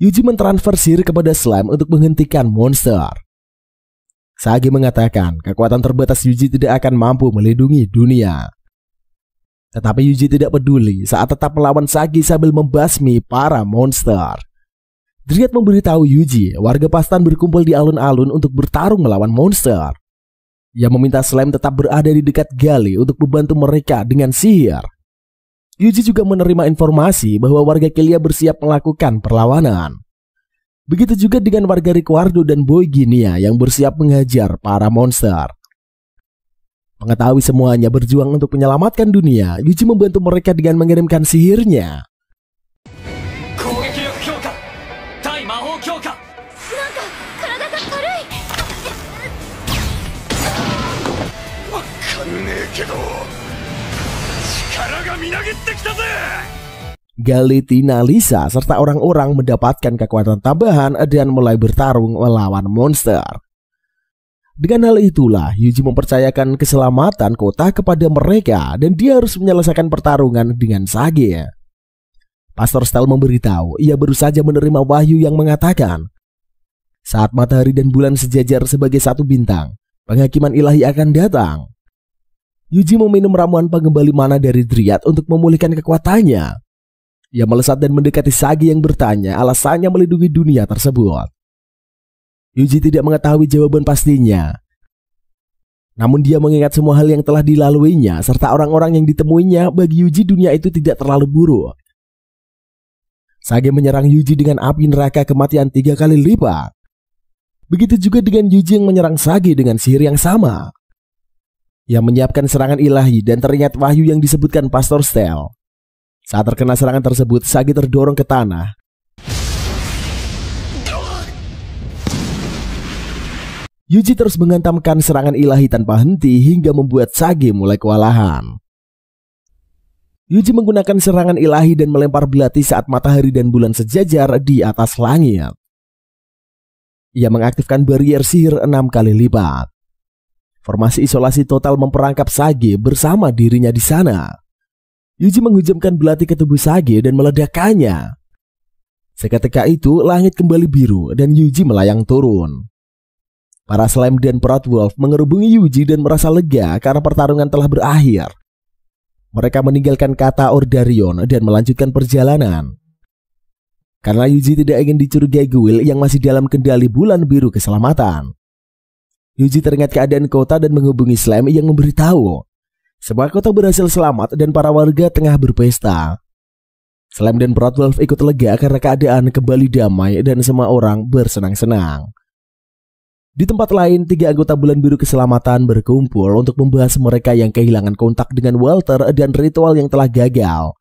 Yuji mentransfer sihir kepada Slime untuk menghentikan monster. Sage mengatakan kekuatan terbatas Yuji tidak akan mampu melindungi dunia. Tetapi Yuji tidak peduli saat tetap melawan Sage sambil membasmi para monster. Dryad memberitahu Yuji, warga Pastan berkumpul di alun-alun untuk bertarung melawan monster. Ia meminta Slime tetap berada di dekat Gali untuk membantu mereka dengan sihir. Yuji juga menerima informasi bahwa warga Kelia bersiap melakukan perlawanan. Begitu juga dengan warga Riquardo dan Boy Guinea yang bersiap menghajar para monster. Mengetahui semuanya berjuang untuk menyelamatkan dunia, Yuji membantu mereka dengan mengirimkan sihirnya. Gali, Tina, Lisa, serta orang-orang mendapatkan kekuatan tambahan dan mulai bertarung melawan monster. Dengan hal itulah, Yuji mempercayakan keselamatan kota kepada mereka dan dia harus menyelesaikan pertarungan dengan Sage. Pastor Stel memberitahu ia baru saja menerima wahyu yang mengatakan saat matahari dan bulan sejajar sebagai satu bintang, penghakiman ilahi akan datang. Yuji meminum ramuan pengembali mana dari Dryad untuk memulihkan kekuatannya. Ia melesat dan mendekati Sage yang bertanya alasannya melindungi dunia tersebut. Yuji tidak mengetahui jawaban pastinya. Namun dia mengingat semua hal yang telah dilaluinya serta orang-orang yang ditemuinya. Bagi Yuji dunia itu tidak terlalu buruk. Sage menyerang Yuji dengan api neraka kematian 3 kali lipat. Begitu juga dengan Yuji yang menyerang Sage dengan sihir yang sama. Ia menyiapkan serangan ilahi dan teringat wahyu yang disebutkan Pastor Stel. Saat terkena serangan tersebut, Sage terdorong ke tanah. Yuji terus menghantamkan serangan ilahi tanpa henti hingga membuat Sage mulai kewalahan. Yuji menggunakan serangan ilahi dan melempar belati saat matahari dan bulan sejajar di atas langit. Ia mengaktifkan barrier sihir 6 kali lipat. Formasi isolasi total memperangkap Sage bersama dirinya di sana. Yuji menghujamkan belati ke tubuh Sage dan meledakkannya. Seketika itu langit kembali biru dan Yuji melayang turun. Para Slime dan Proud Wolf mengerubungi Yuji dan merasa lega karena pertarungan telah berakhir. Mereka meninggalkan kata Ordarion dan melanjutkan perjalanan. Karena Yuji tidak ingin dicurigai Guild yang masih dalam kendali bulan biru keselamatan. Yuji teringat keadaan kota dan menghubungi Slime yang memberitahu Semua kota berhasil selamat dan para warga tengah berpesta. Slam dan Bloodwolf ikut lega karena keadaan kembali damai dan semua orang bersenang-senang. Di tempat lain, 3 anggota Bulan Biru Keselamatan berkumpul untuk membahas mereka yang kehilangan kontak dengan Walter dan ritual yang telah gagal,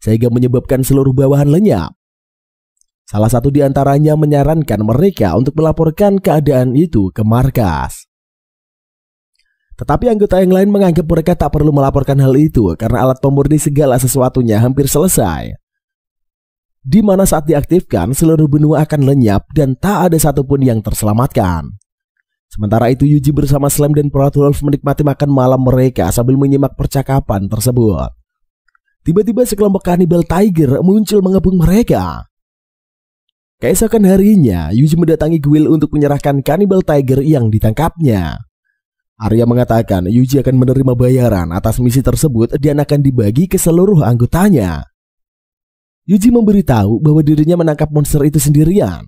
sehingga menyebabkan seluruh bawahan lenyap. Salah satu di antaranya menyarankan mereka untuk melaporkan keadaan itu ke markas. Tetapi anggota yang lain menganggap mereka tak perlu melaporkan hal itu karena alat pemurni segala sesuatunya hampir selesai. Di mana saat diaktifkan, seluruh benua akan lenyap dan tak ada satupun yang terselamatkan. Sementara itu Yuji bersama Slam dan Bloodwolf menikmati makan malam mereka sambil menyimak percakapan tersebut. Tiba-tiba sekelompok kanibal tiger muncul mengepung mereka. Keesokan harinya, Yuji mendatangi Guild untuk menyerahkan kanibal tiger yang ditangkapnya. Arya mengatakan Yuji akan menerima bayaran atas misi tersebut dan akan dibagi ke seluruh anggotanya. Yuji memberitahu bahwa dirinya menangkap monster itu sendirian.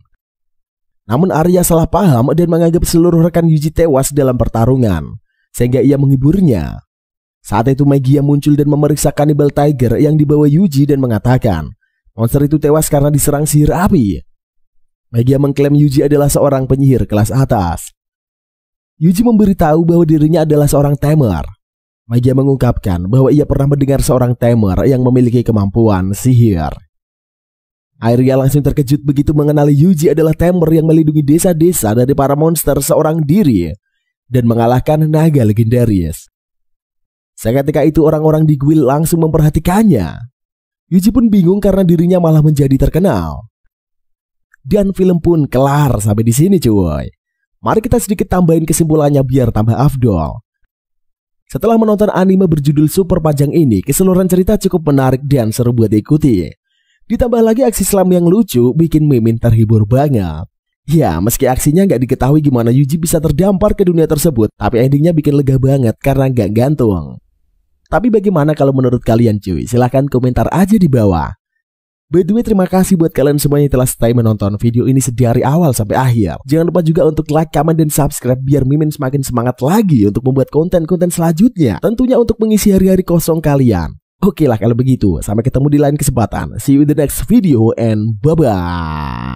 Namun Arya salah paham dan menganggap seluruh rekan Yuji tewas dalam pertarungan, sehingga ia menghiburnya. Saat itu Magia muncul dan memeriksa kanibal tiger yang dibawa Yuji dan mengatakan monster itu tewas karena diserang sihir api. Magia mengklaim Yuji adalah seorang penyihir kelas atas. Yuji memberitahu bahwa dirinya adalah seorang tamer. Magia mengungkapkan bahwa ia pernah mendengar seorang tamer yang memiliki kemampuan sihir. Arya langsung terkejut begitu mengenali Yuji adalah tamer yang melindungi desa-desa dari para monster seorang diri dan mengalahkan naga legendaris. Seketika itu orang-orang di Guild langsung memperhatikannya. Yuji pun bingung karena dirinya malah menjadi terkenal. Dan film pun kelar sampai di sini cuy. Mari kita sedikit tambahin kesimpulannya biar tambah afdol. Setelah menonton anime berjudul super panjang ini, keseluruhan cerita cukup menarik dan seru buat diikuti. Ditambah lagi aksi Slam yang lucu, bikin Mimin terhibur banget. Ya, meski aksinya nggak diketahui gimana Yuji bisa terdampar ke dunia tersebut, tapi endingnya bikin lega banget karena nggak gantung. Tapi bagaimana kalau menurut kalian cuy? Silahkan komentar aja di bawah. By the way, terima kasih buat kalian semuanya yang telah stay menonton video ini dari awal sampai akhir. Jangan lupa juga untuk like, comment, dan subscribe biar Mimin semakin semangat lagi untuk membuat konten-konten selanjutnya. Tentunya untuk mengisi hari-hari kosong kalian. Oke lah kalau begitu, sampai ketemu di lain kesempatan. See you in the next video and bye-bye.